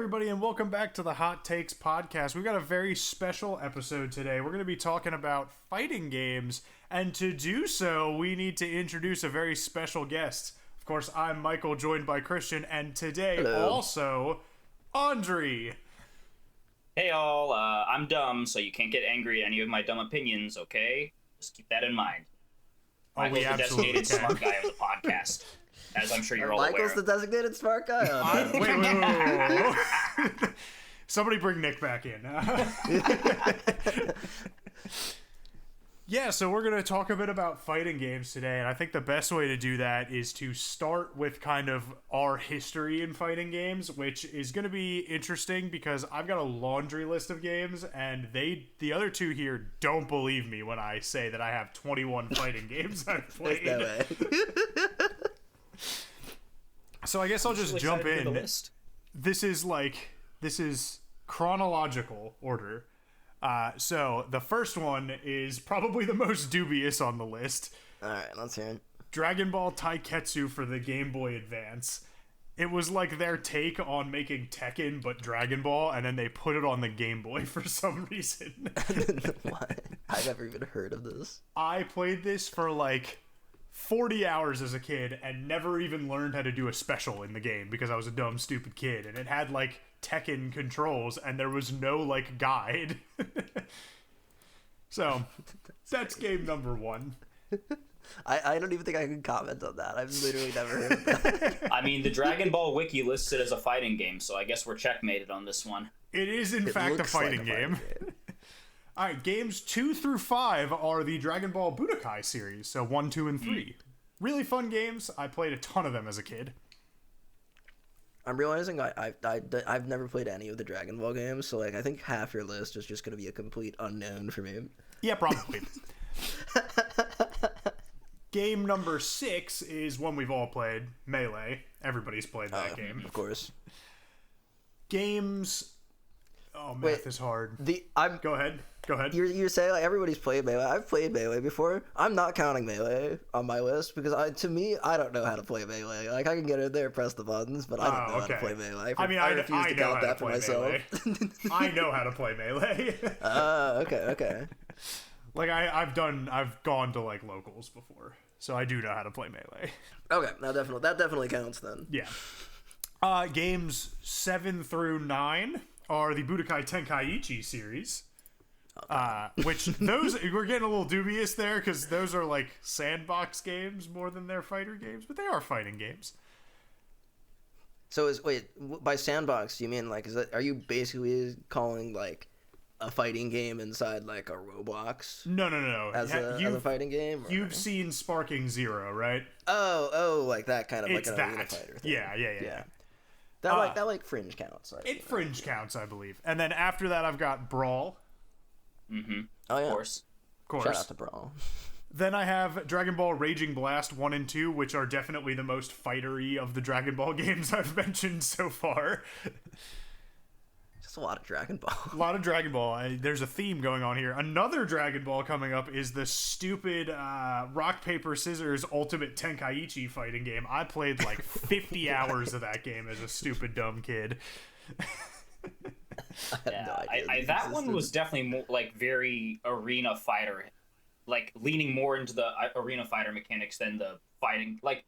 everybody, and welcome back to the Hot Takes podcast. We've got a very special episode today. We're going to be talking about fighting games, and to do so, we need to introduce a very special guest. Of course, I'm Michael, joined by Christian, and today also, Andriy. Hey all, I'm dumb, so you can't get angry at any of my dumb opinions, okay? Just keep that in mind. Michael's the designated smart guy of the podcast, as I'm sure you're all aware. Michael's the designated smart guy? Wait. Somebody bring Nick back in. Yeah, so we're going to talk a bit about fighting games today, and I think the best way to do that is to start with kind of our history in fighting games, which is going to be interesting because I've got a laundry list of games, and the other two here don't believe me when I say that I have 21 fighting games I've played. No way. So I guess I'll just jump in. This is chronological order. So the first one is probably the most dubious on the list. Alright, let's hear it. Dragon Ball Taiketsu for the Game Boy Advance. It was like their take on making Tekken but Dragon Ball, and then they put it on the Game Boy for some reason. What? I've never even heard of this. I played this for like 40 hours as a kid and never even learned how to do a special in the game because I was a dumb, stupid kid. And it had like Tekken controls and there was no like guide. So that's game number one. I don't even think I can comment on that. I've literally never heard of that. I mean, the Dragon Ball wiki lists it as a fighting game, so I guess we're checkmated on this one. It is in fact a fighting game. All right, games 2 through 5 are the Dragon Ball Budokai series, so 1, 2, and 3. Really fun games. I played a ton of them as a kid. I'm realizing I've never played any of the Dragon Ball games, so like I think half your list is just going to be a complete unknown for me. Yeah, probably. Game number 6 is one we've all played, Melee. Everybody's played that game. Of course. Games... Oh, math is hard. Go ahead. You're saying like everybody's played Melee. I've played Melee before. I'm not counting Melee on my list because to me, I don't know how to play Melee. Like I can get in there, press the buttons, but I don't know how to play Melee. I refuse to count that for myself. I know how to play Melee. Okay. Like I've gone to like locals before, so I do know how to play Melee. Okay, that definitely counts then. Yeah. Games 7 through 9 are the Budokai Tenkaichi series. Which those we're getting a little dubious there because those are like sandbox games more than they're fighter games, but they are fighting games. So by sandbox do you mean like are you basically calling like a fighting game inside like a Roblox? No. As a fighting game? Or? You've seen Sparking Zero, right? Oh, like that kind of it's like an arena fighter thing. Yeah. That fringe counts. It fringe counts, I believe. And then after that, I've got Brawl. Mm-hmm. Oh yeah, of course. Shout out to Brawl. Then I have Dragon Ball Raging Blast 1 and 2, which are definitely the most fightery of the Dragon Ball games I've mentioned so far. Just a lot of Dragon Ball. A lot of Dragon Ball. There's a theme going on here. Another Dragon Ball coming up is the stupid rock, paper, scissors Ultimate Tenkaichi fighting game. I played like 50 hours of that game as a stupid, dumb kid. That one was definitely more, like very arena fighter, like leaning more into the arena fighter mechanics than the fighting, like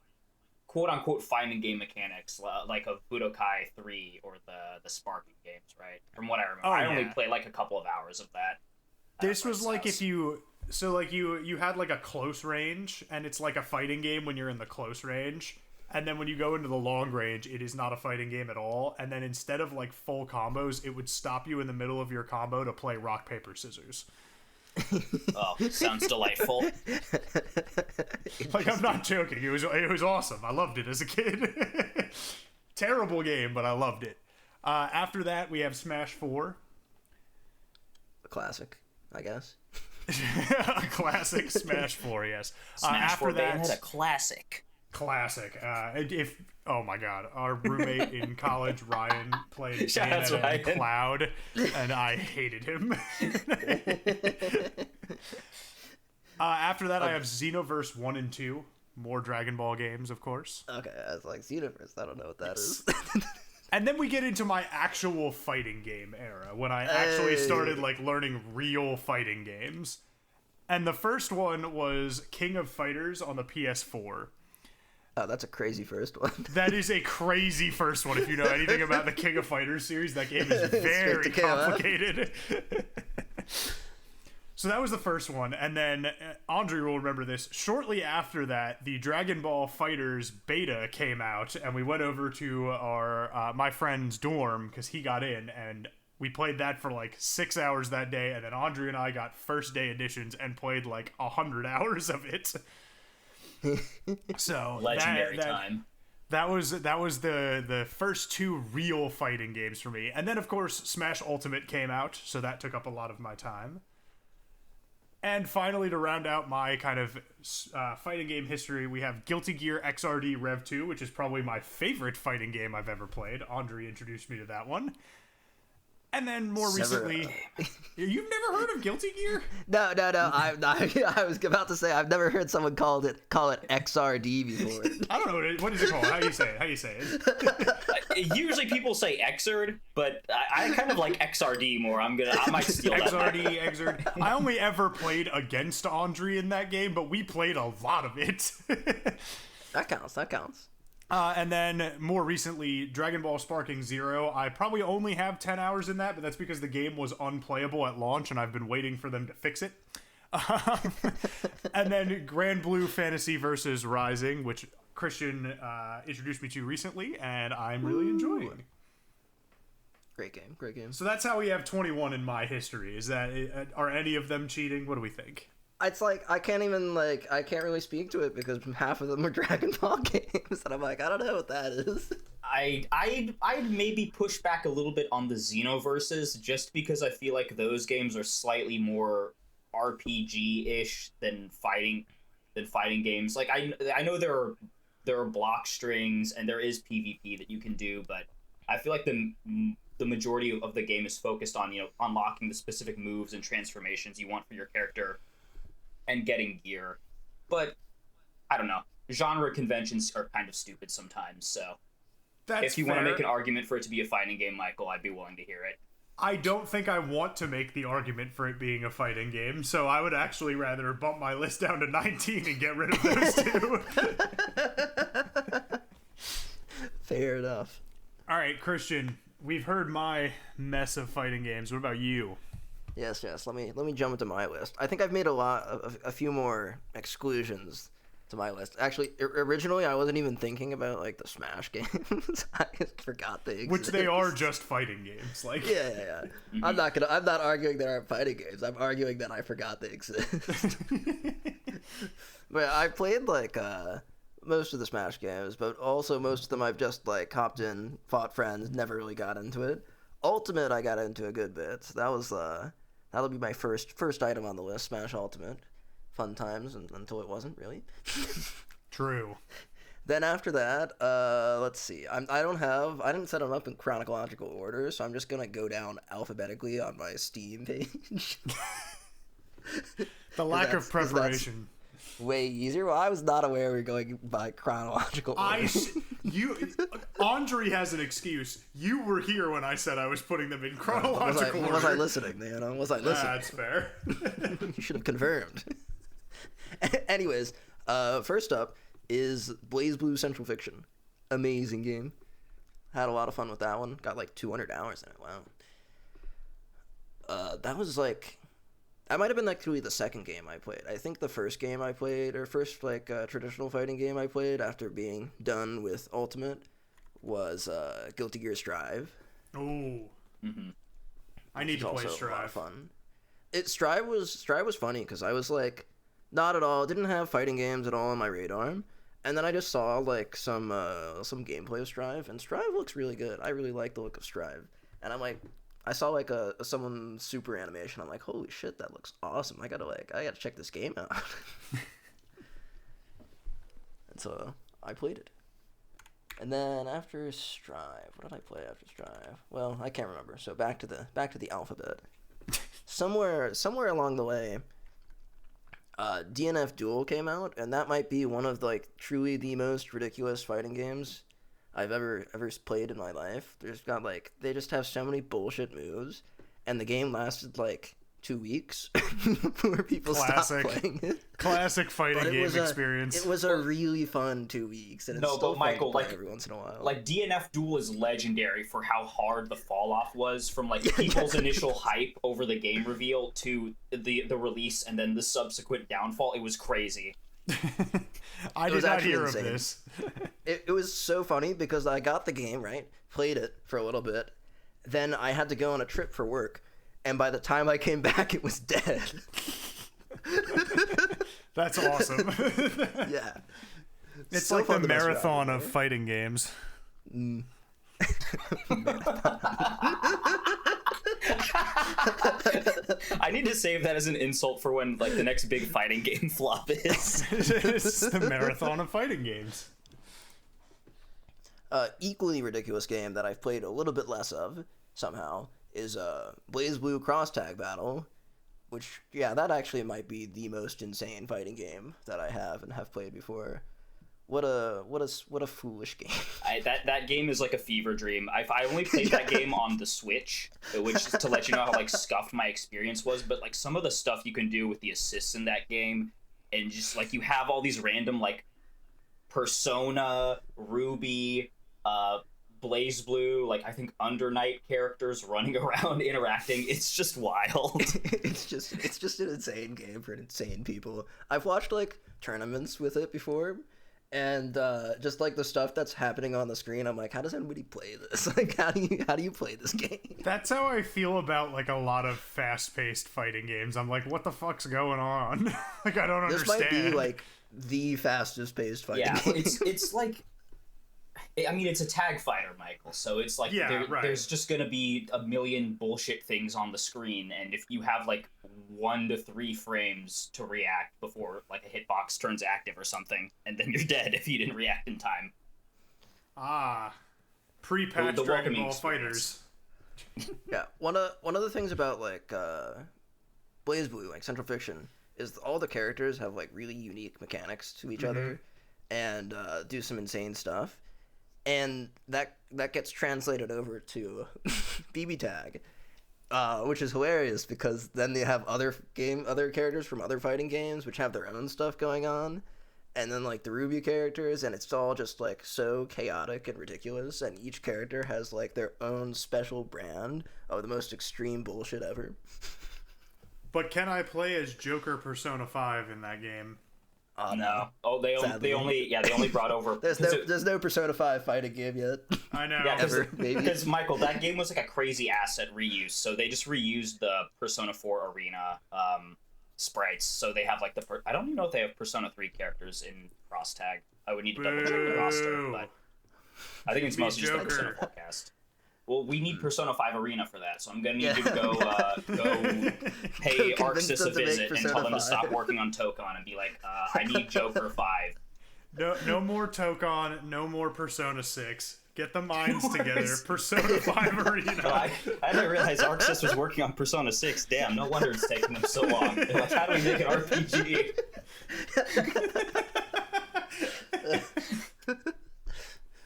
quote unquote fighting game mechanics, like of Budokai 3 or the Sparking games, right? From what I remember, I only played like a couple of hours of that. This was like if you had like a close range, and it's like a fighting game when you're in the close range. And then when you go into the long range, it is not a fighting game at all. And then instead of like full combos, it would stop you in the middle of your combo to play rock, paper, scissors. Oh, sounds delightful. Like, I'm not joking. It was awesome. I loved it as a kid. Terrible game, but I loved it. After that, we have Smash 4. A classic, I guess. A classic Smash 4, yes. Smash 4 Bayonetta, a classic. Oh my god, our roommate in college, Ryan, played Bayonetta in Cloud, and I hated him. After that, I have Xenoverse 1 and 2. More Dragon Ball games, of course. Okay, I was like, Xenoverse, I don't know what that is. And then we get into my actual fighting game era, when I actually started like learning real fighting games. And the first one was King of Fighters on the PS4. Oh, that's a crazy first one. That is a crazy first one. If you know anything about the King of Fighters series, that game is very complicated. So that was the first one. And then Andriy will remember this. Shortly after that, the Dragon Ball FighterZ beta came out, and we went over to our my friend's dorm because he got in, and we played that for like 6 hours that day. And then Andriy and I got first day editions and played like 100 hours of it. So legendary time. That was the first two real fighting games for me. And then of course Smash Ultimate came out, so that took up a lot of my time. And finally, to round out my kind of fighting game history, we have Guilty Gear XRD Rev 2, which is probably my favorite fighting game I've ever played. Andriy introduced me to that one. And then more recently, you've never heard of Guilty Gear? No. I was about to say I've never heard someone call it XRD before. I don't know what is it called. How do you say it? Usually people say Xrd, but I kind of like XRD more. I might steal that. XRD. I only ever played against Andriy in that game, but we played a lot of it. That counts. And then more recently, Dragon Ball Sparking Zero. I probably only have 10 hours in that, but that's because the game was unplayable at launch, and I've been waiting for them to fix it. And then Grand Blue Fantasy versus Rising, which Christian introduced me to recently, and I'm really enjoying. Great game. So that's how we have 21 in my history. Are any of them cheating? What do we think? It's like I can't really speak to it because half of them are Dragon Ball games, and I'm like, I don't know what that is. I'd maybe push back a little bit on the Xenoverses, just because I feel like those games are slightly more RPG-ish than fighting games. Like I know there are block strings and there is PvP that you can do, but I feel like the majority of the game is focused on unlocking the specific moves and transformations you want for your character and getting gear. But I don't know, genre conventions are kind of stupid sometimes, so if you want to make an argument for it to be a fighting game, Michael, I'd be willing to hear it. I don't think I want to make the argument for it being a fighting game, so I would actually rather bump my list down to 19 and get rid of those two. Fair enough. All right, Christian, we've heard my mess of fighting games. What about you? Yes. Let me jump into my list. I think I've made a few more exclusions to my list. Actually, originally I wasn't even thinking about like the Smash games. I forgot they existed. Which they are just fighting games. Like yeah. Mm-hmm. I'm not arguing they aren't fighting games. I'm arguing that I forgot they exist. But I played like most of the Smash games, but also most of them I've just like hopped in, fought friends, never really got into it. Ultimate I got into a good bit. That'll be my first item on the list, Smash Ultimate. Fun times until it wasn't, really. True. Then after that, let's see. I didn't set them up in chronological order, so I'm just gonna go down alphabetically on my Steam page. The lack of preparation. Way easier. Well, I was not aware we were going by chronological order. Andriy has an excuse. You were here when I said I was putting them in chronological order. Was I listening, man? Was I listening? That's fair. You should have confirmed. Anyways, first up is BlazBlue Central Fiction. Amazing game. Had a lot of fun with that one. Got like 200 hours in it. Wow. That might have been actually the second game I played. I think the first game I played, or first traditional fighting game I played after being done with Ultimate, was Guilty Gear Strive. Oh. Mm-hmm. I need to play Strive. A lot of fun. Strive was funny because I was like, not at all, didn't have fighting games at all on my radar, and then I just saw like some gameplay of Strive, and Strive looks really good. I really like the look of Strive, and I'm like, I saw like someone super animation. I'm like, holy shit, that looks awesome. I gotta check this game out. And so I played it. And then after Strive, what did I play after Strive? Well, I can't remember. So back to the alphabet. Somewhere along the way, DNF Duel came out, and that might be one of like truly the most ridiculous fighting games I've ever played in my life. They just have so many bullshit moves, and the game lasted like 2 weeks before people stopped playing it. Classic fighting game experience. It was a really fun 2 weeks, and it's still fun to play every once in a while. Like DNF Duel is legendary for how hard the fall off was from like people's initial hype over the game reveal to the release and then the subsequent downfall. It was crazy. I did not hear of this. It was so funny because I got the game, right? Played it for a little bit. Then I had to go on a trip for work. And by the time I came back, it was dead. That's awesome. Yeah. It's so like the marathon of fighting games. Mm. I need to save that as an insult for when like the next big fighting game flop is. It's the marathon of fighting games. Equally ridiculous game that I've played a little bit less of somehow is BlazBlue Cross Tag Battle, which that actually might be the most insane fighting game that I have played before. What a foolish game. That game is like a fever dream. I only played that game on the Switch, which to let you know how like scuffed my experience was. But like some of the stuff you can do with the assists in that game, and just like you have all these random like Persona, Ruby, BlazBlue, like I think Undernight characters running around interacting. It's just wild. it's just an insane game for insane people. I've watched like tournaments with it before, and just like the stuff that's happening on the screen, I'm like, how does anybody play this? Like, how do you play this game? That's how I feel about like a lot of fast-paced fighting games. I'm like, what the fuck's going on? Like, I don't understand. This might be like the fastest paced fighting game. it's like, I mean, it's a tag fighter, Michael, so it's like there's just gonna be a million bullshit things on the screen, and if you have like 1 to 3 frames to react before like a hitbox turns active or something, and then you're dead if you didn't react in time. Pre-patch Dragon Ball Fighters. Yeah, one of the things about like BlazBlue, like Central Fiction, is all the characters have like really unique mechanics to each other, and do some insane stuff. And that gets translated over to BB Tag, which is hilarious because then they have other characters from other fighting games which have their own stuff going on, and then like the Ruby characters, and it's all just like so chaotic and ridiculous, and each character has like their own special brand of the most extreme bullshit ever. But can I play as Joker Persona 5 in that game? No. Oh, they only brought over. There's no Persona 5 fighting game yet. I know. Yeah, because Michael, that game was like a crazy asset reuse. So they just reused the Persona 4 Arena sprites. So they have like I don't even know if they have Persona 3 characters in Cross Tag. I would need to double check the roster, but I think it's mostly just like Persona 4 cast. Well, we need Persona 5 Arena for that, so I'm gonna need you to go pay Arxis a visit and tell them to stop working on Tokon and be like, I need Joker 5. No more Tokon, no more Persona 6. Get the minds together. Persona 5 Arena. I didn't realize Arxis was working on Persona 6. Damn, no wonder it's taking them so long. They're like, how do we make an RPG?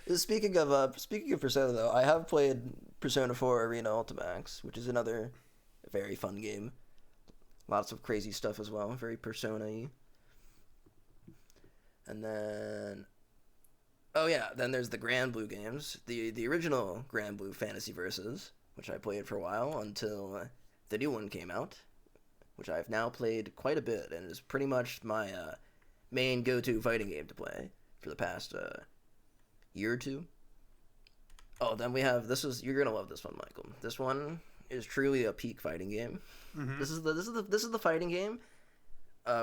Speaking of Persona, though, I have played Persona 4 Arena Ultimax, which is another very fun game. Lots of crazy stuff as well, very Persona-y. And then, then there's the Grand Blue games, the original Grand Blue Fantasy Versus, which I played for a while until the new one came out, which I've now played quite a bit, and is pretty much my main go-to fighting game to play for the past year or two. Oh, then we have you're gonna love this one, Michael. This one is truly a peak fighting game. Mm-hmm. This is the fighting game.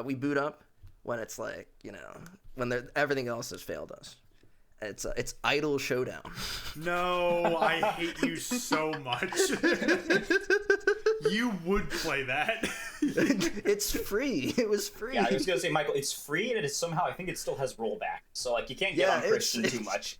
We boot up when it's like, when everything else has failed us. It's Idle Showdown. No, I hate you so much. You would play that. It's free. It was free. Yeah, I was gonna say, Michael, it's free, and it is somehow, I think it still has rollback. So like you can't get on Christian too much.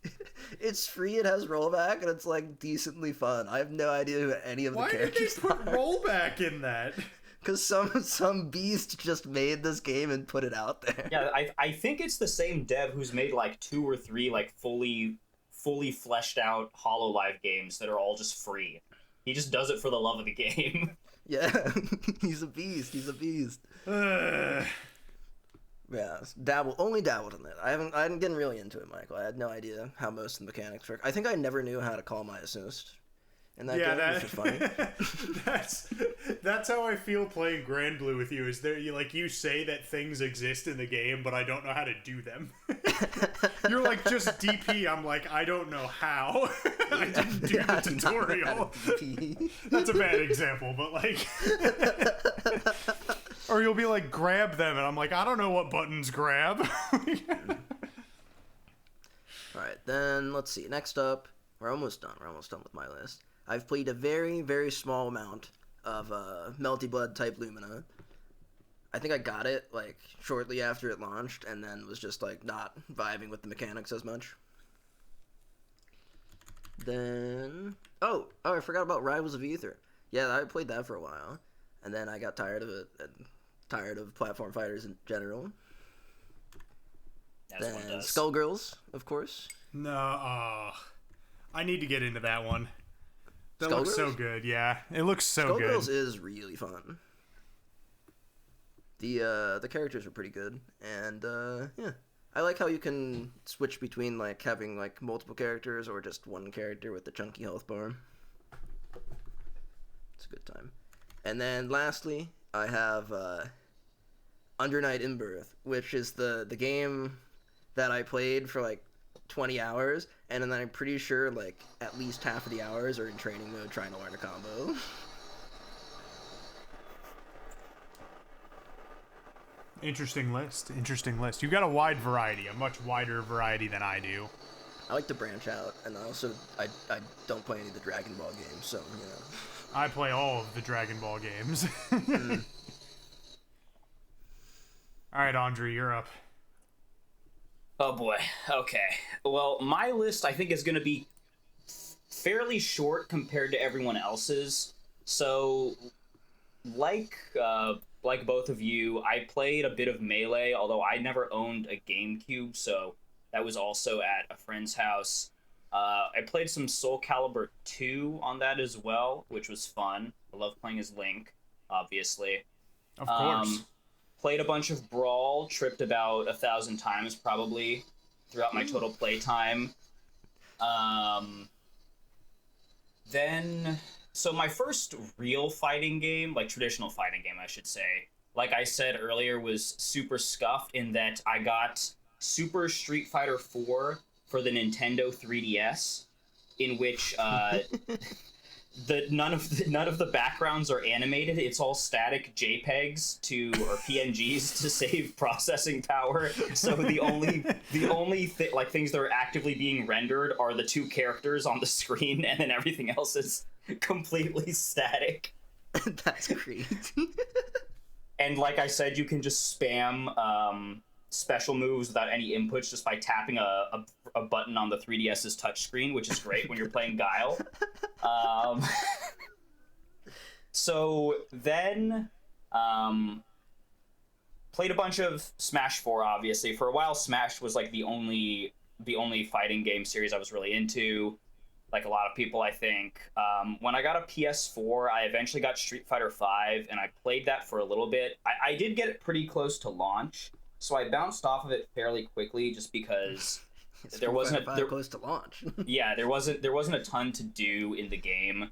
It's free. It has rollback, and it's like decently fun. I have no idea who any of the characters are. Why did they put rollback in that? Because some beast just made this game and put it out there. Yeah, I think it's the same dev who's made like 2 or 3 like fully fully fleshed out Hololive games that are all just free. He just does it for the love of the game. Yeah, he's a beast. Yeah, only dabbled in it. I'm getting really into it, Michael. I had no idea how most of the mechanics work. I think I never knew how to call my assist in that game, which is funny. That's how I feel playing Grand Blue with you. Is there you say that things exist in the game, but I don't know how to do them. You're like, just DP. I'm like, I don't know how. I didn't do the tutorial. That's a bad example, but like. Or you'll be like, grab them, and I'm like, I don't know what buttons grab. Alright, then let's see. Next up, we're almost done with my list. I've played a very, very small amount of Melty Blood type Lumina. I think I got it like shortly after it launched, and then was just like not vibing with the mechanics as much. Then I forgot about Rivals of Aether. Yeah, I played that for a while, and then I got tired of it and tired of platform fighters in general. Then Skullgirls, of course. No, I need to get into that one. That looks so good. Yeah, it looks so good. Skullgirls is really fun. The characters are pretty good, and yeah, I like how you can switch between like having like multiple characters or just one character with the chunky health bar. It's a good time. And then lastly, I have Under Night in Birth, which is the game that I played for like 20 hours, and then I'm pretty sure like at least half of the hours are in training mode trying to learn a combo. Interesting list. You've got a wide variety, a much wider variety than I do. I like to branch out, and I don't play any of the Dragon Ball games, so, you know. I play all of the Dragon Ball games. Alright, Andriy, you're up. Oh boy. Okay. Well, my list I think is going to be fairly short compared to everyone else's. So, like both of you, I played a bit of Melee, although I never owned a GameCube, so that was also at a friend's house. I played some Soul Calibur 2 on that as well, which was fun. I love playing as Link, obviously. Of course. Played a bunch of Brawl, tripped about 1,000 times probably throughout my total playtime. So my first real fighting game, like traditional fighting game, I should say, like I said earlier, was super scuffed in that I got Super Street Fighter 4 for the Nintendo 3DS, in which none of the backgrounds are animated. It's all static JPEGs or PNGs to save processing power. So the only things that are actively being rendered are the two characters on the screen, and then everything else is completely static. That's crazy. And like I said, you can just spam special moves without any inputs just by tapping a button on the 3DS's touchscreen, which is great when you're playing Guile. So then played a bunch of Smash 4, obviously. For a while, Smash was like the only fighting game series I was really into, like a lot of people, I think. When I got a PS4, I eventually got Street Fighter V, and I played that for a little bit. I did get it pretty close to launch, so I bounced off of it fairly quickly just because there wasn't close to launch. Yeah, there wasn't a ton to do in the game.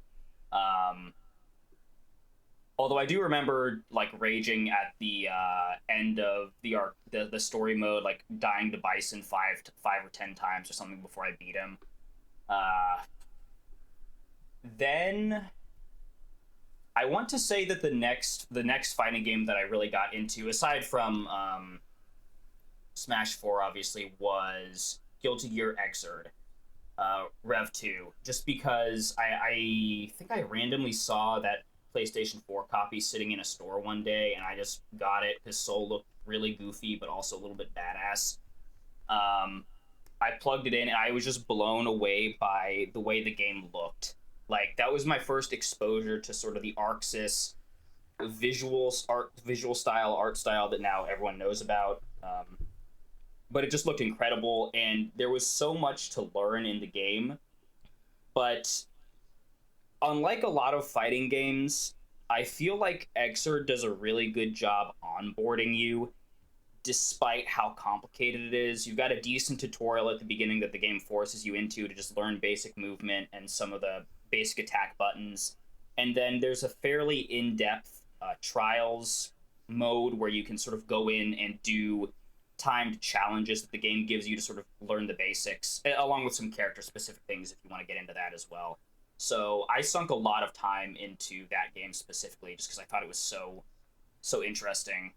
Although I do remember like raging at the end of the story mode, like dying to Bison 5 or 10 times or something before I beat him. Then I want to say that the next fighting game that I really got into, aside from Smash 4, obviously, was Guilty Gear Xrd, Rev 2, just because I think I randomly saw that PlayStation 4 copy sitting in a store one day, and I just got it because Soul looked really goofy, but also a little bit badass. I plugged it in, and I was just blown away by the way the game looked. Like, that was my first exposure to sort of the ArcSys art style that now everyone knows about. but it just looked incredible, and there was so much to learn in the game. But unlike a lot of fighting games, I feel like Xrd does a really good job onboarding you, despite how complicated it is. You've got a decent tutorial at the beginning that the game forces you into to just learn basic movement and some of the basic attack buttons. And then there's a fairly in-depth trials mode where you can sort of go in and do timed challenges that the game gives you to sort of learn the basics, along with some character-specific things if you want to get into that as well. So I sunk a lot of time into that game specifically just because I thought it was so interesting.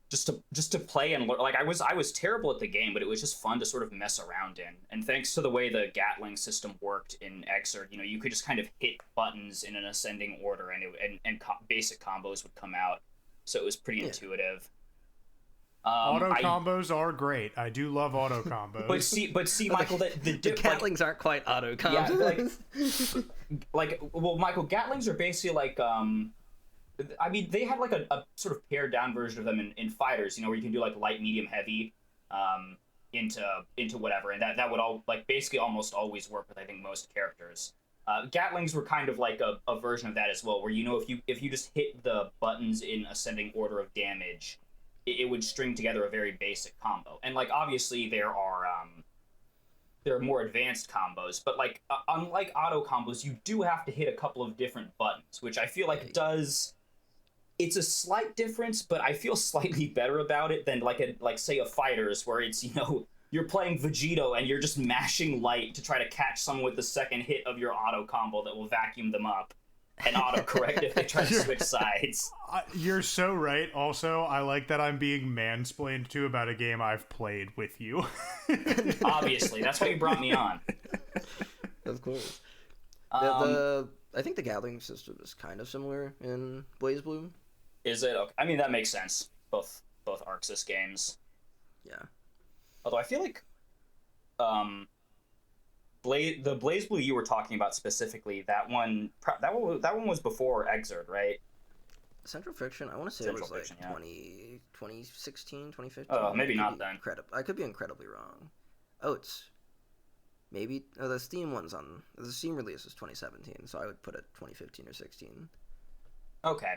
Just to play and learn. Like I was terrible at the game, but it was just fun to sort of mess around in. And thanks to the way the Gatling system worked in Xrd, you could just kind of hit buttons in an ascending order, and basic combos would come out. So it was pretty intuitive. Auto combos are great. I do love auto combos. But see, Michael, the Gatlings aren't quite auto combos. Yeah, well, Michael, Gatlings are basically like I mean, they had like a sort of pared down version of them in fighters, where you can do like light, medium, heavy, into whatever, and that would all like basically almost always work with I think most characters. Gatlings were kind of like a version of that as well, where if you just hit the buttons in ascending order of damage, it would string together a very basic combo. And like obviously there are more advanced combos, but like unlike auto combos, you do have to hit a couple of different buttons, which I feel like it's a slight difference, but I feel slightly better about it than say a fighters where it's you're playing Vegito and you're just mashing light to try to catch someone with the second hit of your auto combo that will vacuum them up and auto correct if they try to switch sides. You're so right. Also, I like that I'm being mansplained to about a game I've played with you. Obviously, that's why you brought me on. Of course. I think the Gatling system is kind of similar in BlazBlue. Is it? Okay. I mean, that makes sense. Both Arxis games. Yeah. Although I feel like the BlazBlue you were talking about specifically, that one was before Xrd, right? Central Fiction, I want to say Central it was Fiction, like 2016, 2015. Oh, maybe not then. I could be incredibly wrong. Oh, it's maybe the Steam release is 2017, so I would put it 2015 or 16. Okay.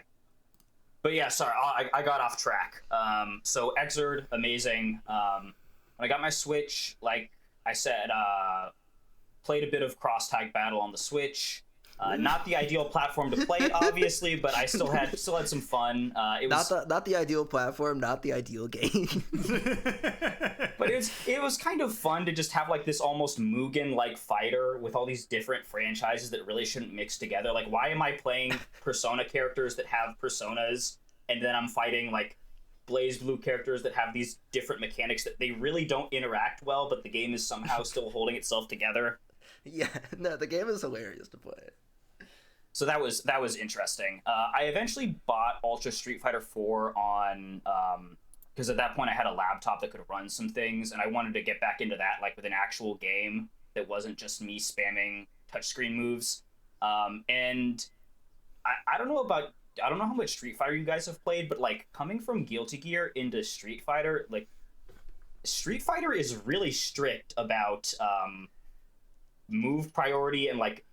But yeah, sorry, I got off track. So Xrd, amazing. When I got my Switch, like I said, played a bit of Cross Tag Battle on the Switch. Not the ideal platform to play it, obviously, but I still had some fun. It was not the ideal platform, not the ideal game. But it was kind of fun to just have like this almost Mugen-like fighter with all these different franchises that really shouldn't mix together. Like, why am I playing Persona characters that have personas, and then I'm fighting like BlazBlue characters that have these different mechanics that they really don't interact well, but the game is somehow still holding itself together? Yeah, no, the game is hilarious to play. So that was interesting. I eventually bought Ultra Street Fighter 4 on because at that point I had a laptop that could run some things, and I wanted to get back into that like with an actual game that wasn't just me spamming touchscreen moves. And I don't know how much Street Fighter you guys have played, but like coming from Guilty Gear into Street Fighter, like Street Fighter is really strict about move priority and like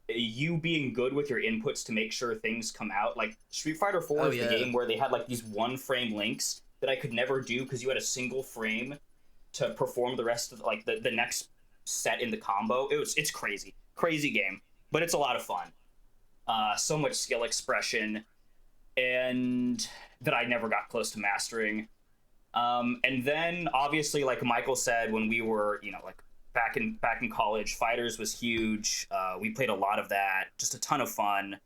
you being good with your inputs to make sure things come out. Like Street Fighter 4 is the game where they had like these one frame links that I could never do because you had a single frame to perform the rest of like the next set in the combo. It's crazy game, but it's a lot of fun. So much skill expression, and that I never got close to mastering. And then obviously, like Michael said, when we were like back in college, Fighters was huge. We played a lot of that, just a ton of fun.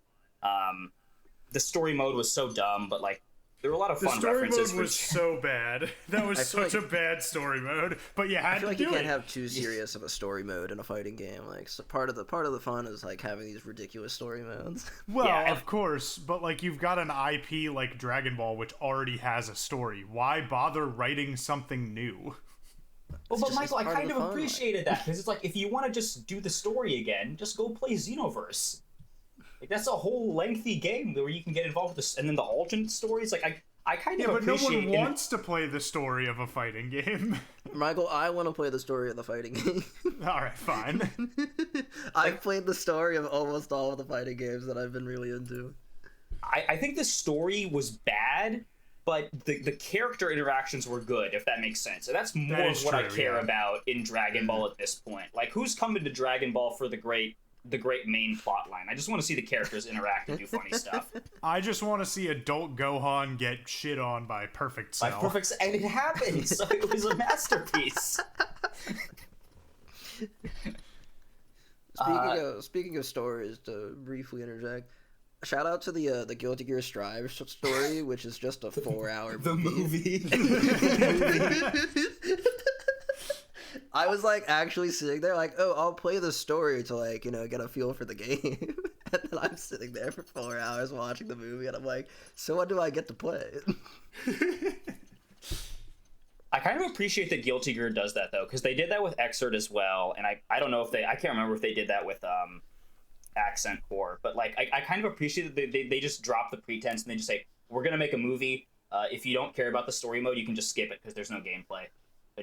The story mode was so dumb, but like there were a lot of fun references. The story mode was so bad. That was such a bad story mode. But you had to do it. I feel like you can't have too serious of a story mode in a fighting game. Like, so part of the fun is like having these ridiculous story modes. Well, yeah, of course, but like you've got an IP like Dragon Ball, which already has a story. Why bother writing something new? Well, but Michael, I kind of appreciated that because it's like if you want to just do the story again, just go play Xenoverse. Like that's a whole lengthy game where you can get involved with this, and then the alternate stories. Like I kind of but no appreciate. one wants to play the story of a fighting game. Michael, I want to play the story of the fighting game. All right, fine. I've played the story of almost all of the fighting games that I've been really into. I think the story was bad, but the character interactions were good, if that makes sense. So that's more of what I care about in Dragon Ball at this point. Like, who's coming to Dragon Ball for the great main plot line? I just want to see the characters interact and do funny stuff. I just want to see adult Gohan get shit on by Perfect Cell. And it happened, so it was a masterpiece. Speaking of stories, to briefly interject, shout out to the Guilty Gear Strive story, which is just a 4-hour movie. The movie. I was like actually sitting there like, oh, I'll play the story to like, get a feel for the game. And then I'm sitting there for 4 hours watching the movie and I'm like, so what do I get to play? I kind of appreciate that Guilty Gear does that though, because they did that with Xrd as well, and I don't know if I can't remember if they did that with Accent Core, but like I kind of appreciate that they just drop the pretense and they just say, we're gonna make a movie. If you don't care about the story mode, you can just skip it because there's no gameplay.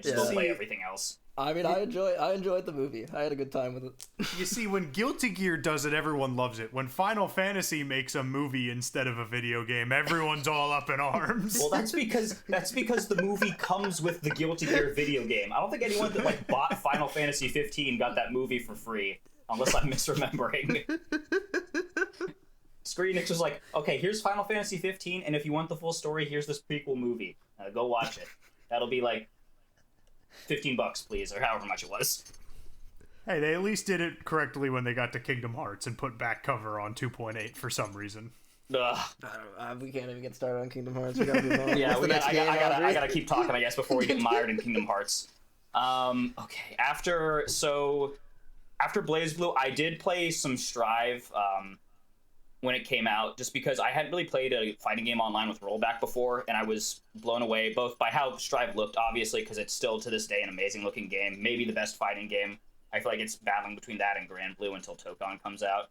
Just go play everything else. I mean, I enjoyed the movie. I had a good time with it. You see, when Guilty Gear does it, everyone loves it. When Final Fantasy makes a movie instead of a video game, everyone's all up in arms. Well, that's because the movie comes with the Guilty Gear video game. I don't think anyone that like bought Final Fantasy 15 got that movie for free, unless I'm misremembering. Square Enix was like, okay, here's Final Fantasy 15, and if you want the full story, here's this prequel movie. Go watch it. That'll be like $15, please, or however much it was. Hey, they at least did it correctly when they got to Kingdom Hearts and put back cover on 2.8 for some reason. We can't even get started on Kingdom Hearts. We gotta move on. Yeah, I gotta keep talking, I guess, before we get mired in Kingdom Hearts. Okay, after BlazBlue, I did play some Strive when it came out, just because I hadn't really played a fighting game online with rollback before, and I was blown away both by how Strive looked, obviously, because it's still to this day an amazing looking game, maybe the best fighting game. I feel like it's battling between that and Grand Blue until Tokon comes out.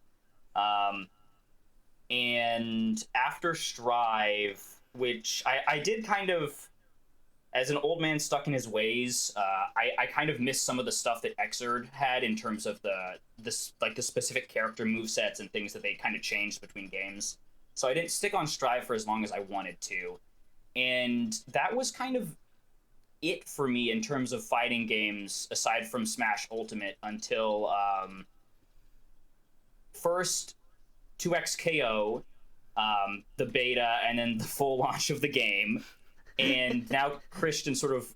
And after Strive, which I did kind of, as an old man stuck in his ways, I kind of missed some of the stuff that Xrd had in terms of the specific character movesets and things that they kind of changed between games. So I didn't stick on Strive for as long as I wanted to. And that was kind of it for me in terms of fighting games, aside from Smash Ultimate, until first 2XKO, the beta, and then the full launch of the game. And now Christian sort of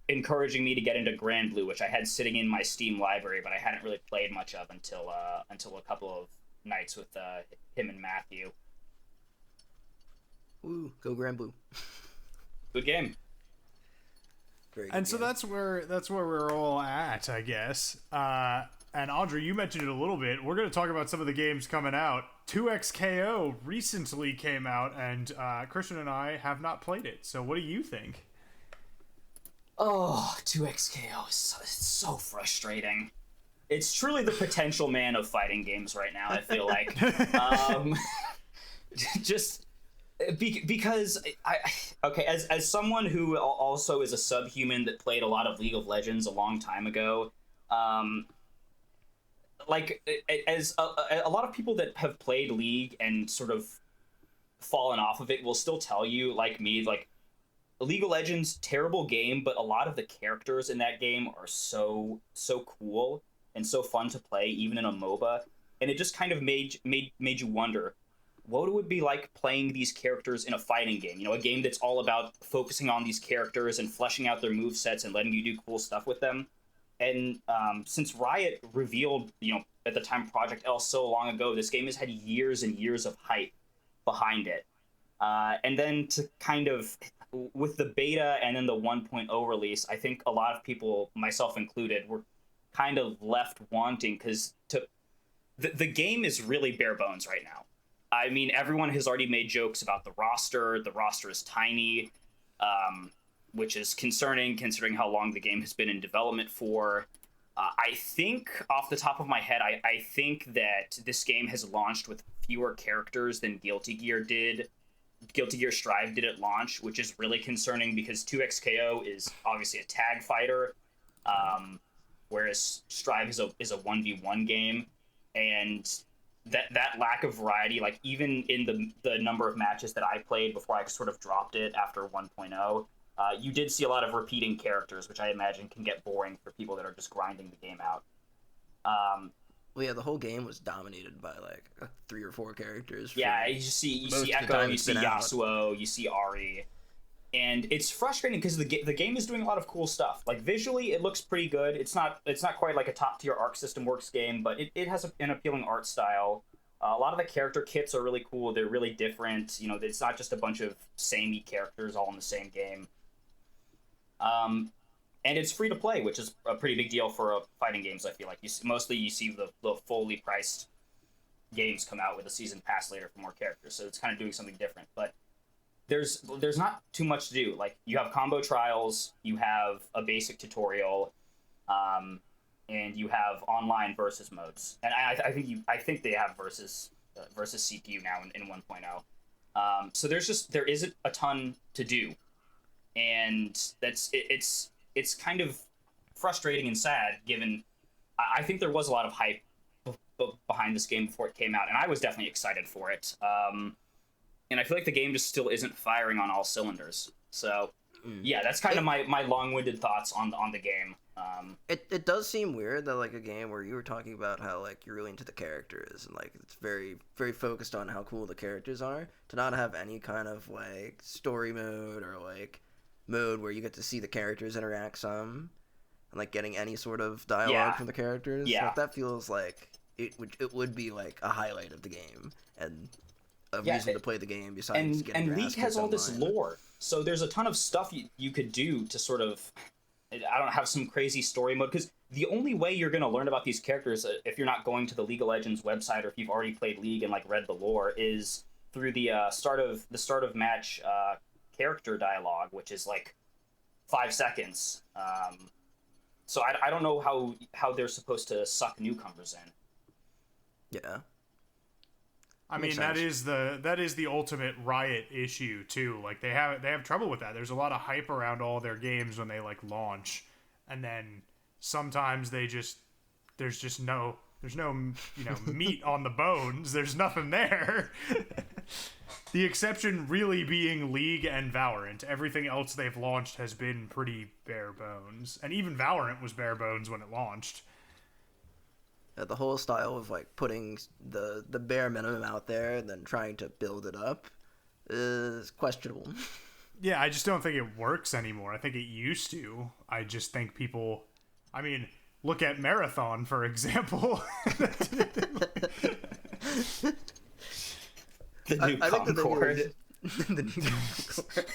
encouraging me to get into Grand Blue, which I had sitting in my Steam library, but I hadn't really played much of until a couple of nights with him and Matthew. Ooh, go Grand Blue. Good game. Very good game. That's where we're all at, I guess. And Andriy, you mentioned it a little bit. We're going to talk about some of the games coming out. 2XKO recently came out, and Christian and I have not played it. So what do you think? Oh, 2XKO is so frustrating. It's truly the potential man of fighting games right now, I feel like. Because as someone who also is a subhuman that played a lot of League of Legends a long time ago, as a lot of people that have played League and sort of fallen off of it will still tell you, like me, like, League of Legends, terrible game, but a lot of the characters in that game are so cool and so fun to play, even in a MOBA. And it just kind of made you wonder, what it would be like playing these characters in a fighting game? You know, a game that's all about focusing on these characters and fleshing out their movesets and letting you do cool stuff with them. And since Riot revealed, at the time Project L so long ago, this game has had years and years of hype behind it. And then to kind of, with the beta and then the 1.0 release, I think a lot of people, myself included, were kind of left wanting, because the game is really bare bones right now. I mean, everyone has already made jokes about the roster. The roster is tiny, which is concerning considering how long the game has been in development for. I think, off the top of my head, I think that this game has launched with fewer characters than Guilty Gear did Guilty Gear Strive did at launch, which is really concerning because 2XKO is obviously a tag fighter, whereas Strive is a 1v1 game, and that lack of variety, like even in the number of matches that I played before I sort of dropped it after 1.0, you did see a lot of repeating characters, which I imagine can get boring for people that are just grinding the game out. Well, yeah, the whole game was dominated by like 3 or 4 characters. Yeah, you see Echo, you see Yasuo, you see Ari, and it's frustrating because the game is doing a lot of cool stuff. Like visually, it looks pretty good. It's not quite like a top tier Arc System Works game, but it has an appealing art style. A lot of the character kits are really cool. They're really different. You know, it's not just a bunch of samey characters all in the same game. And it's free to play, which is a pretty big deal for fighting games. I feel like you see the fully priced games come out with a season pass later for more characters, so it's kind of doing something different. But there's not too much to do. Like you have combo trials, you have a basic tutorial, and you have online versus modes. And I think they have versus CPU now in 1.0. So there isn't a ton to do, and it's kind of frustrating and sad, given I think there was a lot of hype behind this game before it came out, and I was definitely excited for it. And I feel like the game just still isn't firing on all cylinders. So, yeah, that's kind of my long-winded thoughts on the game. It does seem weird that like a game where you were talking about how like you're really into the characters and like it's very very focused on how cool the characters are, to not have any kind of like story mode or like mode where you get to see the characters interact some and like getting any sort of dialogue from the characters. Yeah. Like, that feels like it would be like a highlight of the game and a reason to play the game besides getting and League has all this lore, so there's a ton of stuff you could do to sort of, I don't know, have some crazy story mode, because the only way you're going to learn about these characters, if you're not going to the League of Legends website or if you've already played League and like read the lore, is through the start of match character dialogue, which is like 5 seconds. So I don't know how they're supposed to suck newcomers in. Yeah. I mean, that is the ultimate Riot issue too. Like they have trouble with that. There's a lot of hype around all their games when they like launch, and then sometimes there's no meat on the bones. There's nothing there. The exception really being League and Valorant. Everything else they've launched has been pretty bare bones, and even Valorant was bare bones when it launched. The whole style of like putting the bare minimum out there and then trying to build it up is questionable. Yeah, I just don't think it works anymore. I think it used to. I just think people, I mean, look at Marathon, for example. The new Concord.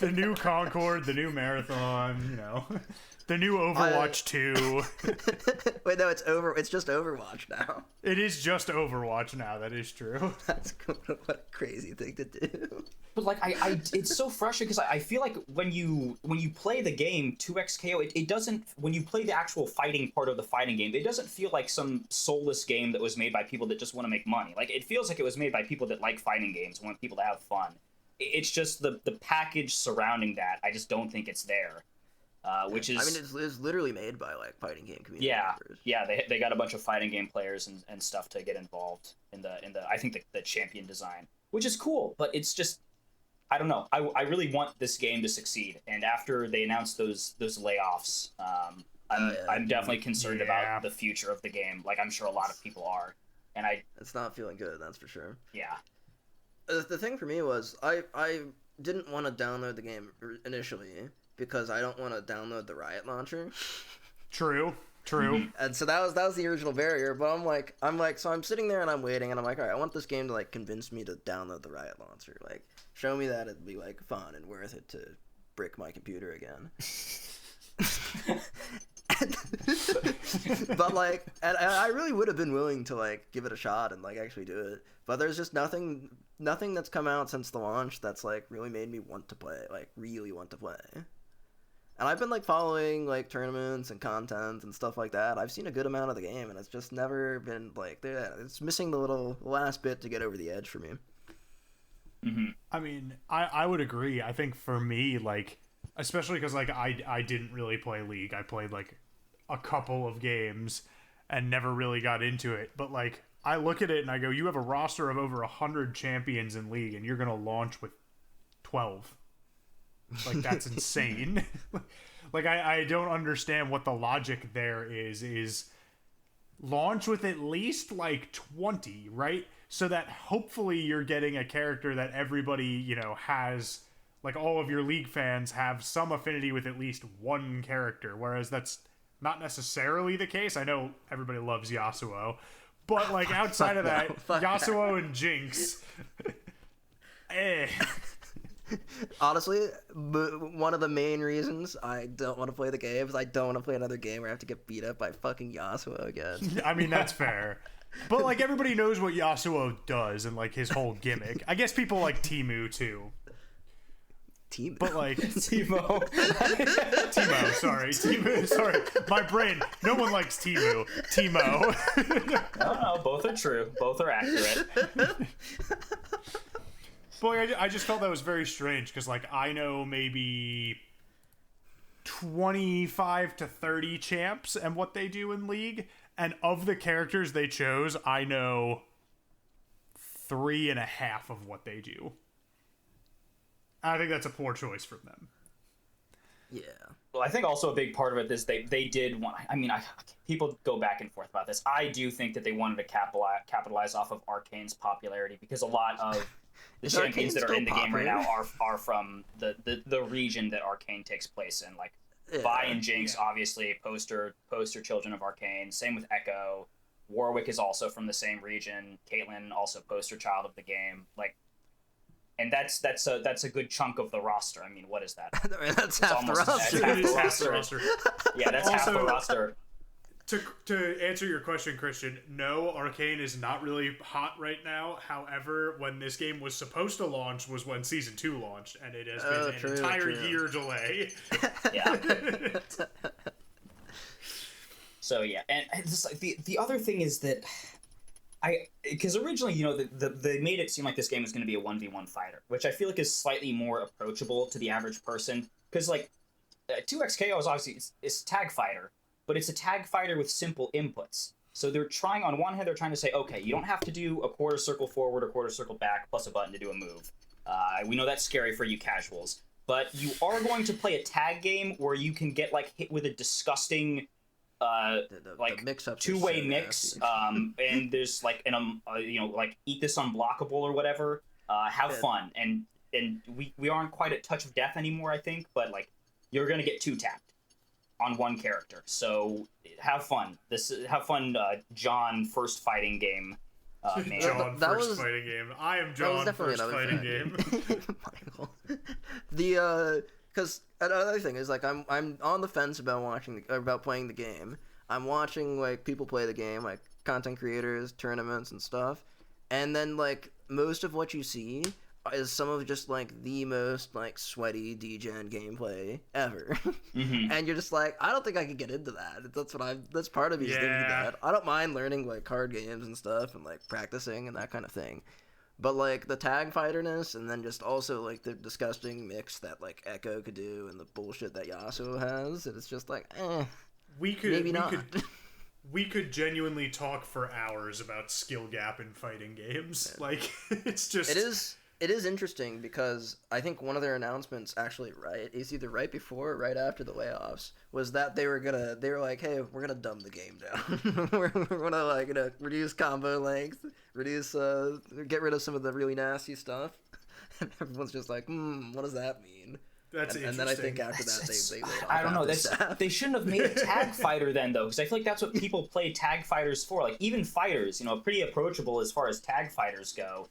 The new Concord, the new Marathon, the new Overwatch 2. Wait, no, it's just Overwatch now. It is just Overwatch now, that is true. That's what a crazy thing to do. But like it's so frustrating because I feel like when you play the game 2XKO, it doesn't, when you play the actual fighting part of the fighting game, it doesn't feel like some soulless game that was made by people that just want to make money. Like it feels like it was made by people that like fighting games and want people to have fun. It's just the package surrounding that. I just don't think it's there. Which is, I mean, it's literally made by like fighting game community members. Yeah, they got a bunch of fighting game players and stuff to get involved in the I think the champion design, which is cool, but it's just, I don't know. I really want this game to succeid, and after they announced those layoffs, I'm definitely concerned about the future of the game. Like I'm sure a lot of people are, and it's not feeling good. That's for sure. Yeah. The thing for me was I didn't want to download the game initially because I don't want to download the Riot launcher. True. And so that was the original barrier. But so I'm sitting there and I'm waiting and I'm like, all right, I want this game to like convince me to download the Riot launcher. Like, show me that it'd be like fun and worth it to brick my computer again. But like, and I really would have been willing to like give it a shot and like actually do it. But there's just nothing that's come out since the launch that's like really made me want to play, like really want to play. And I've been like following like tournaments and content and stuff like that. I've seen a good amount of the game, and it's just never been like there. It's missing the last bit to get over the edge for me. I mean, I would agree. I think for me, like, especially because like I didn't really play League. I played like a couple of games and never really got into it. But like I look at it and I go, you have a roster of over 100 champions in League, and you're gonna launch with 12. Like that's insane. Like I don't understand what the logic there is launch with at least like 20, right? So that hopefully you're getting a character that everybody, you know, has, like all of your League fans have some affinity with at least one character, whereas that's not necessarily the case. I know everybody loves Yasuo, but like outside of that, Yasuo and Jinx, Honestly, one of the main reasons I don't want to play the game is I don't want to play another game where I have to get beat up by fucking Yasuo again. I mean, that's fair. But like everybody knows what Yasuo does and like his whole gimmick. I guess people like Temu too. Timo. But like Timo. Timo, sorry. Timo, sorry. My brain. No one likes Temu. Timo. No, both are true. Both are accurate. Boy, I just felt that was very strange because like I know maybe 25 to 30 champs and what they do in League, and of the characters they chose, I know 3.5 of what they do. I think that's a poor choice from them. Yeah. Well, I think also a big part of it is they did want. I mean, people go back and forth about this. I do think that they wanted to capitalize off of Arcane's popularity, because a lot of the champions that are in the game right now are from the region that Arcane takes place in. Like Vi and Jinx, obviously poster children of Arcane. Same with Echo. Warwick is also from the same region. Caitlyn also poster child of the game. Like. And that's a good chunk of the roster. I mean, what is that? That's half the roster. Half the roster. Yeah, that's half the roster. To answer your question, Christian, no, Arcane is not really hot right now. However, when this game was supposed to launch was when Season 2 launched, and it has been an entire year delay. Yeah. So, yeah. And just like the other thing is that because originally, you know, they made it seem like this game was going to be a 1v1 fighter, which I feel like is slightly more approachable to the average person. Because, like, 2XKO is obviously it's a tag fighter, but it's a tag fighter with simple inputs. So they're trying, on one hand, they're trying to say, okay, you don't have to do a quarter circle forward or quarter circle back plus a button to do a move. We know that's scary for you casuals. But you are going to play a tag game where you can get, like, hit with a disgusting... like two-way mix, and there's like you know, like eat this unblockable or whatever. Have fun, and we aren't quite at touch of death anymore, I think, but like you're gonna get 2-tapped on one character, so have fun. Have fun, John first fighting game. Man. John first fighting game. I am John first fighting game. Michael. Because another thing is, like, I'm on the fence about playing the game. I'm watching, like, people play the game, like content creators, tournaments and stuff, and then like most of what you see is some of just like the most like sweaty degen gameplay ever. Mm-hmm. And you're just like, I don't think I could get into that. That's part of me thinking that. I don't mind learning like card games and stuff and like practicing and that kind of thing. But, like, the tag fighterness, and then just also, like, the disgusting mix that, like, Echo could do and the bullshit that Yasuo has, and it's just like, maybe not. We could genuinely talk for hours about skill gap in fighting games. Yeah. Like, it's just... It is interesting because I think one of their announcements actually it's either right before or right after the layoffs, was that they were like, hey, we're gonna dumb the game down. we're gonna, like, you know, reduce combo length, get rid of some of the really nasty stuff. And everyone's just like, what does that mean? That's and then I think after that they laid off. I don't know. They shouldn't have made a tag fighter then, though, because I feel like that's what people play tag fighters for. Like, even fighters, you know, pretty approachable as far as tag fighters go.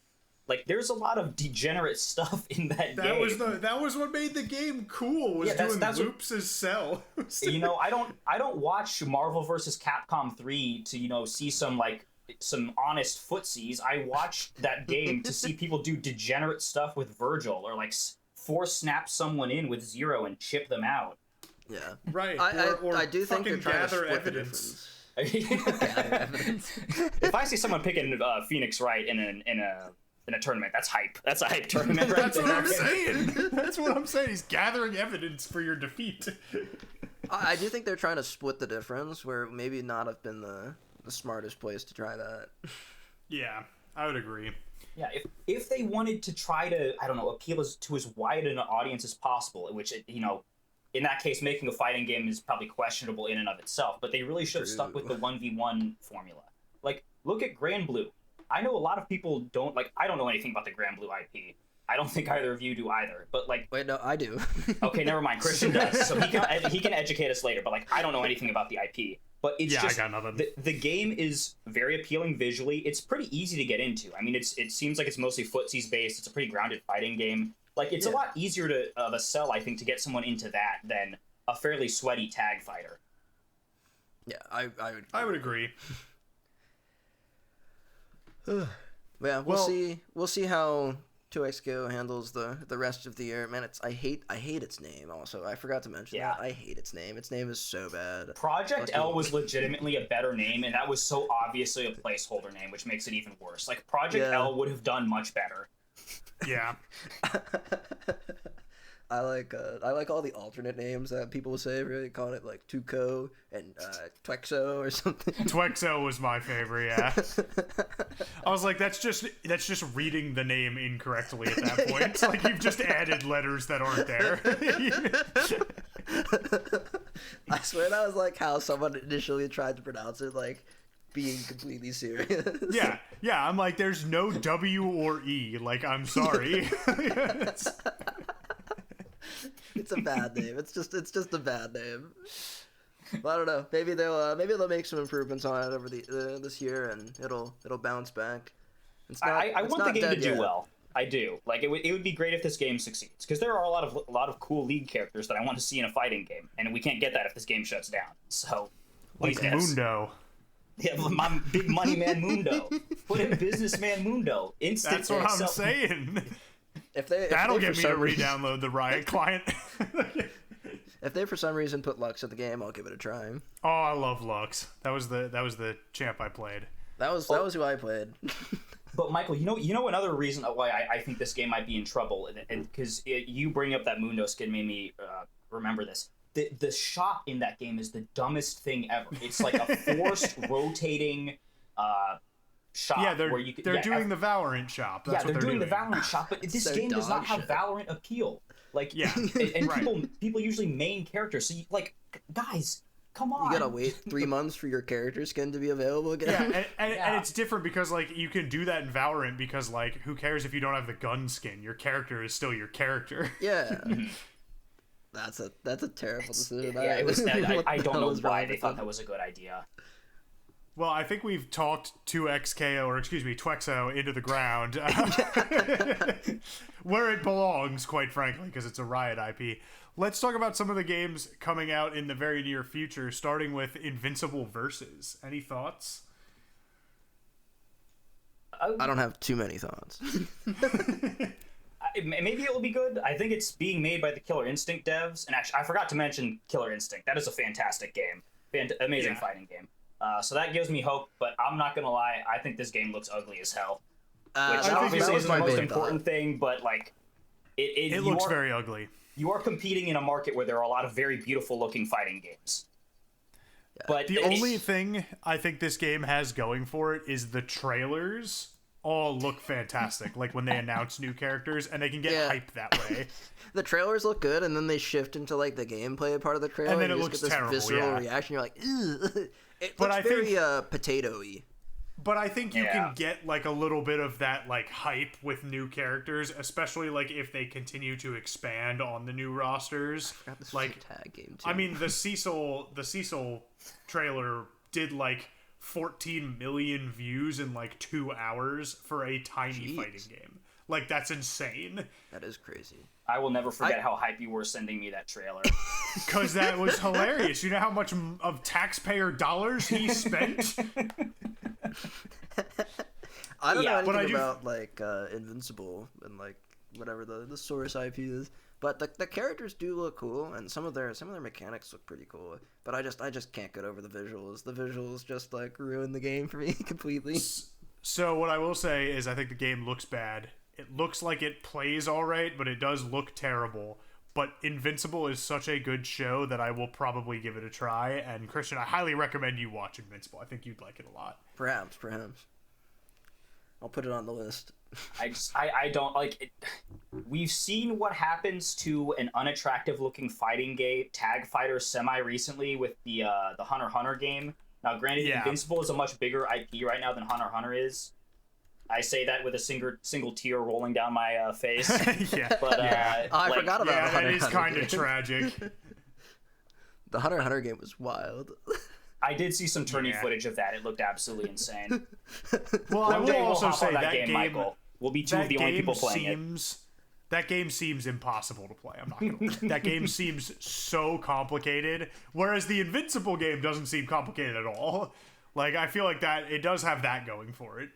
Like, there's a lot of degenerate stuff in that game. That was what made the game cool, was doing loops as Cell. You know, I don't watch Marvel vs. Capcom 3 to, you know, see some honest footsies. I watch that game to see people do degenerate stuff with Virgil, or like force snap someone in with Zero and chip them out. Yeah. Right. I do think they're trying gather to split evidence. The difference. If I see someone picking Phoenix Wright in a in a tournament. That's hype. That's a hype tournament. Right That's what I'm saying. That's what I'm saying. He's gathering evidence for your defeat. I do think they're trying to split the difference, where maybe not have been the smartest place to try that. Yeah, I would agree. Yeah, if they wanted to try to, I don't know, appeal to as wide an audience as possible, which, you know, in that case, making a fighting game is probably questionable in and of itself, but they really should have stuck with the 1v1 formula. Like, look at Grand Blue. I know a lot of people don't, like, I don't know anything about the Grand Blue IP. I don't think either of you do either, but, like... Wait, no, I do. Okay, never mind. Christian does, so he can educate us later, but, like, I don't know anything about the IP. But it's just, I got nothing. The game is very appealing visually. It's pretty easy to get into. I mean, it seems like it's mostly footsies based. It's a pretty grounded fighting game. Like, it's a lot easier of a sell, I think, to get someone into that than a fairly sweaty tag fighter. Yeah, I would agree. Yeah, we'll see. We'll see how 2XKO handles the rest of the year. Man, I hate its name. Also, I forgot to mention that. I hate its name. Its name is so bad. Project L was legitimately a better name, and that was so obviously a placeholder name, which makes it even worse. Like, Project L would have done much better. Yeah. I like all the alternate names that people say, really calling it like Tuco and Twexo or something. Twexo was my favorite, yeah. I was like, that's just reading the name incorrectly at that point. Like, you've just added letters that aren't there. I swear that was like how someone initially tried to pronounce it, like being completely serious. Yeah, I'm like, there's no W or E. Like, I'm sorry. It's a bad name. It's just a bad name. But I don't know. Maybe they'll make some improvements on it over this year, and it'll bounce back. I want the game to do well. I do. Like, it would be great if this game succeeds, because there are a lot of cool League characters that I want to see in a fighting game, and we can't get that if this game shuts down. So, like Mundo. Yeah, my big money man Mundo. Put in businessman Mundo. Instant. That's what I'm saying. That'll get me to re-download the Riot client. If they for some reason put Lux in the game, I'll give it a try. Oh, I love Lux. That was the champ I played. That was who I played. But Michael, you know another reason why I think this game might be in trouble, and because you bring up that Mundo skin made me remember this. The shop in that game is the dumbest thing ever. It's like a forced rotating shop. Yeah, they're doing the Valorant shop. That's what they're doing. The Valorant shop, but this game does not have Valorant appeal. Like, and right. people usually main characters. So, guys, come on. You gotta wait 3 months for your character skin to be available again. Yeah, and it's different because, like, you can do that in Valorant because, like, who cares if you don't have the gun skin? Your character is still your character. Yeah. That's a terrible decision. Yeah, I don't know why they thought that was a good idea. Well, I think we've talked 2XKO into the ground. Where it belongs, quite frankly, because it's a Riot IP. Let's talk about some of the games coming out in the very near future, starting with Invincible Versus. Any thoughts? I don't have too many thoughts. Maybe it will be good. I think it's being made by the Killer Instinct devs. And actually, I forgot to mention Killer Instinct. That is a fantastic game. Amazing fighting game. So that gives me hope, but I'm not going to lie. I think this game looks ugly as hell. Which obviously isn't the most important thing, but, like... It looks very ugly. You are competing in a market where there are a lot of very beautiful-looking fighting games. Yeah. But the only thing I think this game has going for it is the trailers all look fantastic. Like when they announce new characters, and they can get hype that way. The trailers look good, and then they shift into like the gameplay part of the trailer, and then it looks terrible. Visceral reaction. You're like, ugh. It looks very potato-y. But I think you can get like a little bit of that like hype with new characters, especially like if they continue to expand on the new rosters. I forgot this like was a tag game too. I mean, the Cecil trailer did like 14 million views in like 2 hours for a tiny fighting game. Like, that's insane. That is crazy. I will never forget how hype you were sending me that trailer. Because that was hilarious. You know how much of taxpayer dollars he spent? I don't know anything about, like, Invincible and, like, whatever the source IP is. But the characters do look cool, and some of their mechanics look pretty cool. But I just can't get over the visuals. The visuals just, like, ruin the game for me completely. So what I will say is I think the game looks bad. It looks like it plays all right, but it does look terrible. But Invincible is such a good show that I will probably give it a try. And Christian, I highly recommend you watch Invincible. I think you'd like it a lot. Perhaps. I'll put it on the list. I don't like it. We've seen what happens to an unattractive looking fighting game tag fighter semi recently with the Hunter x Hunter game. Now, granted, Invincible is a much bigger IP right now than Hunter x Hunter is. I say that with a single tear rolling down my face. Yeah, but I forgot about the Hunter. That is kind of tragic. The Hunter x Hunter game was wild. I did see some tourney footage of that. It looked absolutely insane. Well, I will also say that game, Michael. We'll be two of the only people playing it. That game seems impossible to play. I'm not gonna lie. That game seems so complicated, whereas the Invincible game doesn't seem complicated at all. Like, I feel like that it does have that going for it.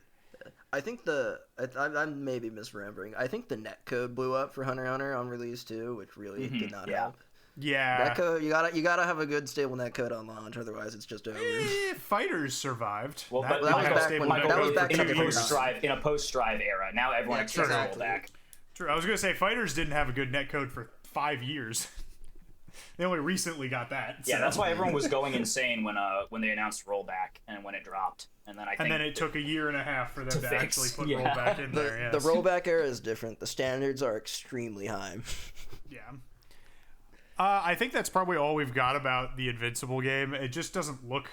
I think I'm maybe misremembering. I think the netcode blew up for Hunter x Hunter on release too, which really did not help. Yeah, netcode, you gotta have a good stable netcode on launch, otherwise it's just over. Fighters survived. Well, that was back in a post-Strive era. Now everyone expects to roll back. True. I was gonna say Fighters didn't have a good netcode for 5 years. They only recently got that. Yeah, that's why everyone was going insane when they announced rollback and when it dropped. And then it took a year and a half for them to actually put rollback in there. The rollback era is different. The standards are extremely high. Yeah. I think that's probably all we've got about the Invincible game. It just doesn't look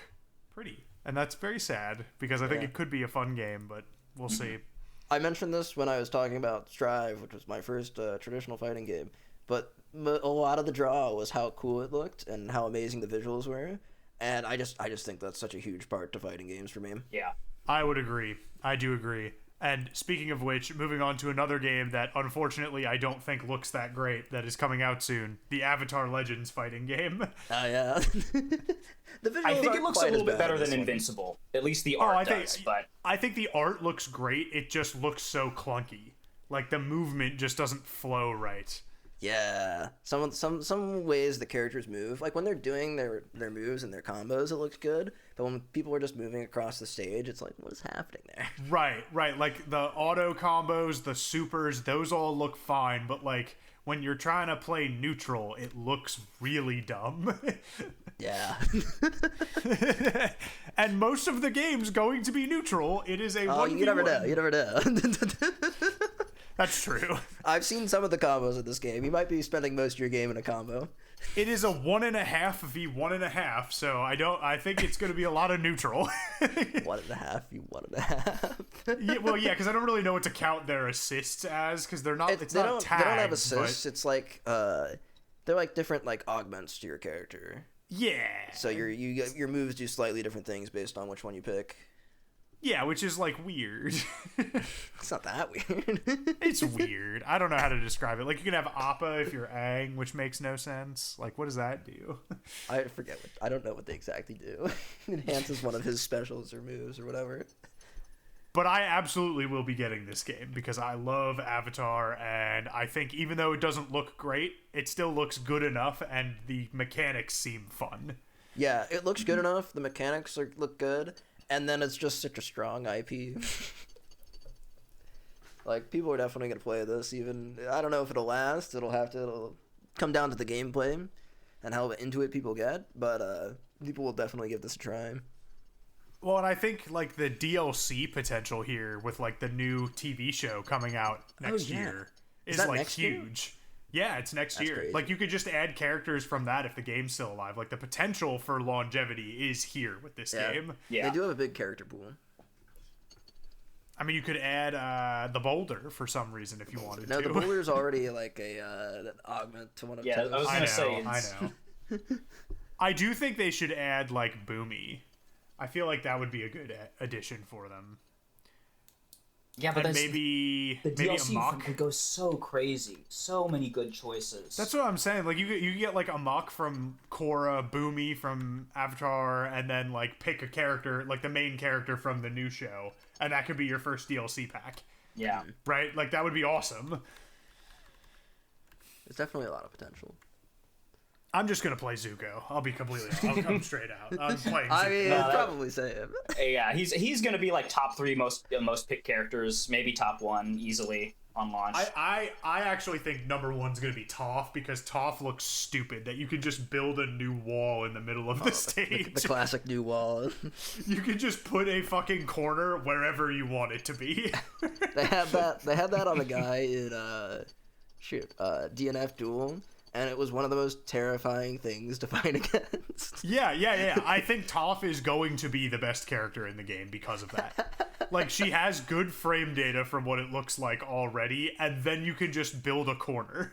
pretty. And that's very sad, because I think it could be a fun game, but we'll see. I mentioned this when I was talking about Strive, which was my first traditional fighting game. But a lot of the draw was how cool it looked and how amazing the visuals were. And I just think that's such a huge part to fighting games for me. Yeah. I would agree. I do agree. And speaking of which, moving on to another game that unfortunately I don't think looks that great that is coming out soon, the Avatar Legends fighting game. Oh, yeah. The visuals I think it looks a little bit better than one. Invincible. At least the art does. But I think the art looks great. It just looks so clunky. Like, the movement just doesn't flow right. Yeah, some ways the characters move, like when they're doing their moves and their combos, it looks good. But when people are just moving across the stage, it's like, what is happening there? Right. Like the auto combos, the supers, those all look fine. But like when you're trying to play neutral, it looks really dumb. Yeah. And most of the game's going to be neutral. It is a 1v1. You never know. That's true. I've seen some of the combos of this game. You might be spending most of your game in a combo. It is a 1.5 v 1.5, so I think it's going to be a lot of neutral. 1.5 v 1.5. Yeah, because I don't really know what to count their assists as, because they're not. It's not tags. They don't have assists. It's like they're like different like augments to your character. Yeah. So your moves do slightly different things based on which one you pick. Yeah, which is, like, weird. It's not that weird. It's weird. I don't know how to describe it. Like, you can have Appa if you're Aang, which makes no sense. Like, what does that do? I forget. I don't know what they exactly do. Enhances one of his specials or moves or whatever. But I absolutely will be getting this game, because I love Avatar, and I think even though it doesn't look great, it still looks good enough, and the mechanics seem fun. Yeah, it looks good enough. The mechanics look good. And then it's just such a strong IP. Like, people are definitely going to play this. Even, I don't know if it'll last. It'll come down to the gameplay and how into it people get. But people will definitely give this a try. Well, and I think, like, the DLC potential here with, like, the new TV show coming out next year is like, huge. Yeah, it's next year. Crazy. Like, you could just add characters from that if the game's still alive. Like, the potential for longevity is here with this game. Yeah. They do have a big character pool. I mean, you could add the boulder for some reason if you wanted to. No, the boulder's already, like, an augment to one of I was going to say. I know. I do think they should add, like, Boomy. I feel like that would be a good addition for them. Yeah, but maybe the DLC Amok could go so crazy. So many good choices. That's what I'm saying. Like, you get like Amok from Korra, Boomy from Avatar, and then like pick a character, like the main character from the new show, and that could be your first DLC pack. Yeah. Right? Like, that would be awesome. There's definitely a lot of potential. I'm just gonna play Zuko. I'll be completely. I'll come straight out. I'm playing Zuko. I mean, probably same. Yeah, he's gonna be like top 3 most picked characters, maybe top 1 easily on launch. I actually think number 1's gonna be Toph, because Toph looks stupid. That you can just build a new wall in the middle of the stage. The classic new wall. You can just put a fucking corner wherever you want it to be. They had that on the guy in DNF Duel. And it was one of the most terrifying things to fight against. Yeah. I think Toph is going to be the best character in the game because of that. Like, she has good frame data from what it looks like already, and then you can just build a corner.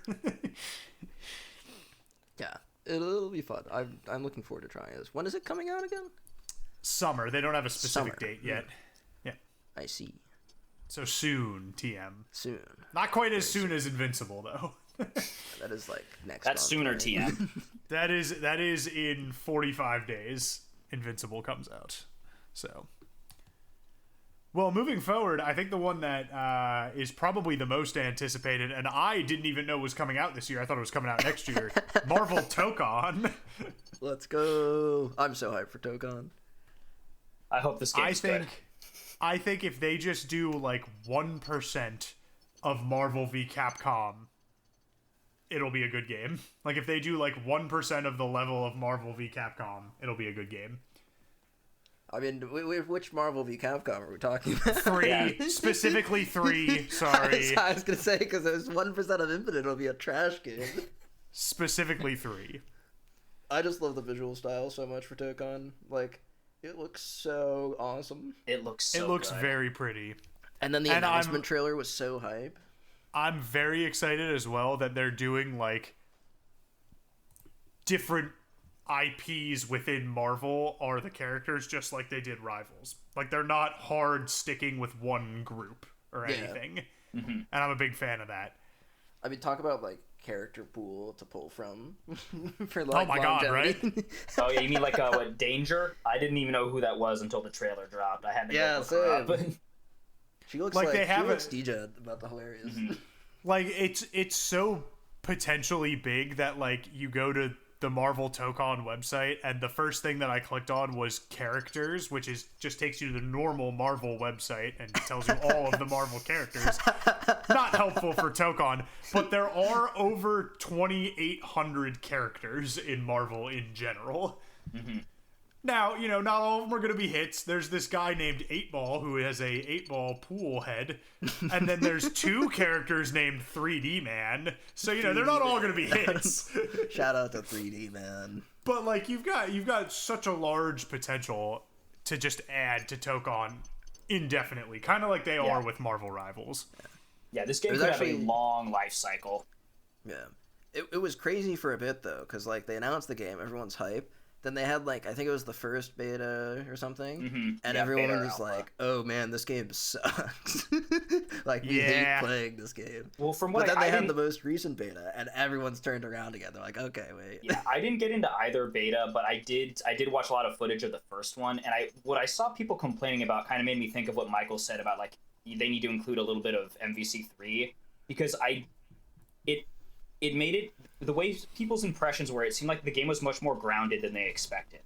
Yeah, it'll be fun. I'm looking forward to trying this. When is it coming out again? Summer. They don't have a specific date yet. Yeah. I see. So soon, TM. Soon. Not quite as soon as Invincible, though. That is like next That's month, sooner, right? TM. That is in 45 days. Invincible comes out. So, well, moving forward, I think the one that is probably the most anticipated, and I didn't even know was coming out this year. I thought it was coming out next year. Marvel Tokon. Let's go! I'm so hyped for Tokon. I hope this game's good. I think if they just do like 1% of Marvel v Capcom, it'll be a good game. Like, if they do like 1% of the level of Marvel v Capcom, it'll be a good game. I mean, which Marvel v Capcom are we talking about? 3, specifically 3. Sorry, I was gonna say, because there's 1% of Infinite, it'll be a trash game. Specifically 3. I just love the visual style so much for Tokon. Like, it looks so awesome. It looks good. Very pretty. And then the announcement trailer was so hype. I'm very excited as well that they're doing like different IPs within Marvel are the characters, just like they did Rivals. Like, they're not hard sticking with one group or anything. Mm-hmm. And I'm a big fan of that. I mean, talk about like character pool to pull from for like. Oh my god, right? Oh yeah, you mean like what, Danger? I didn't even know who that was until the trailer dropped. I had to go look her up. She looks like she they have looks DJ about the hilarious. Mm-hmm. Like, it's so potentially big that like you go to the Marvel Tokon website and the first thing that I clicked on was characters, which is just takes you to the normal Marvel website and tells you all of the Marvel characters. Not helpful for Tokon, but there are over 2,800 characters in Marvel in general. Mm-hmm. Now, you know, not all of them are going to be hits. There's this guy named 8-Ball who has a 8-ball pool head. And then there's 2 characters named 3D Man. So, you know, they're not all going to be hits. Shout out to 3D Man. But, like, you've got such a large potential to just add to Tokon indefinitely. Kind of like they are with Marvel Rivals. Yeah, this game could have a long life cycle. Yeah. It was crazy for a bit, though, because, like, they announced the game, everyone's hype. Then they had, like, I think it was the first beta or something, and everyone was like, "Oh man, this game sucks." Like, we hate playing this game. Well, from what but then they had the most recent beta, and everyone's turned around again. They're like, "Okay, wait." Yeah, I didn't get into either beta, but I did watch a lot of footage of the first one, and what I saw people complaining about kind of made me think of what Michael said about, like, they need to include a little bit of MVC3, because it made it, the way people's impressions were, it seemed like the game was much more grounded than they expected.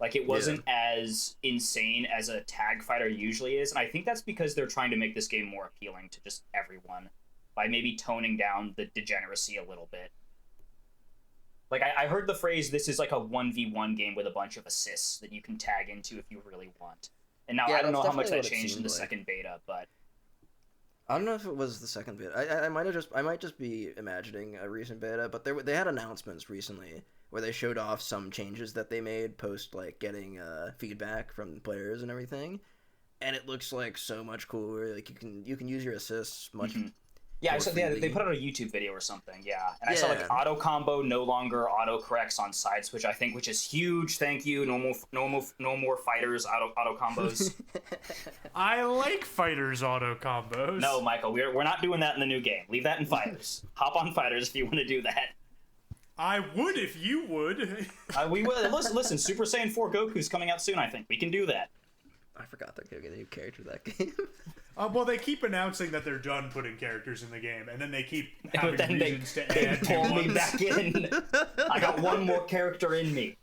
Like, it wasn't as insane as a tag fighter usually is, and I think that's because they're trying to make this game more appealing to just everyone by maybe toning down the degeneracy a little bit. Like, I heard the phrase, this is like a 1v1 game with a bunch of assists that you can tag into if you really want. And now I don't know how much that changed in the second beta, but... I don't know if it was the second beta. I might just be imagining a recent beta, but they had announcements recently where they showed off some changes that they made post, like, getting feedback from players and everything, and it looks like so much cooler. Like, you can use your assists much. Yeah, so they put out a YouTube video or something. Yeah, and I saw like auto combo no longer auto corrects on side switch. I think, which is huge. Thank you. No more fighters auto combos. I like fighters auto combos. No, Michael, we're not doing that in the new game. Leave that in fighters. Hop on fighters if you want to do that. I would if you would. We will. Listen, Super Saiyan 4 Goku's coming out soon. I think we can do that. I forgot they're gonna get a new character that game. Well, they keep announcing that they're done putting characters in the game, and then they keep having but then reasons to they add pull new me ones. back in. I got one more character in me.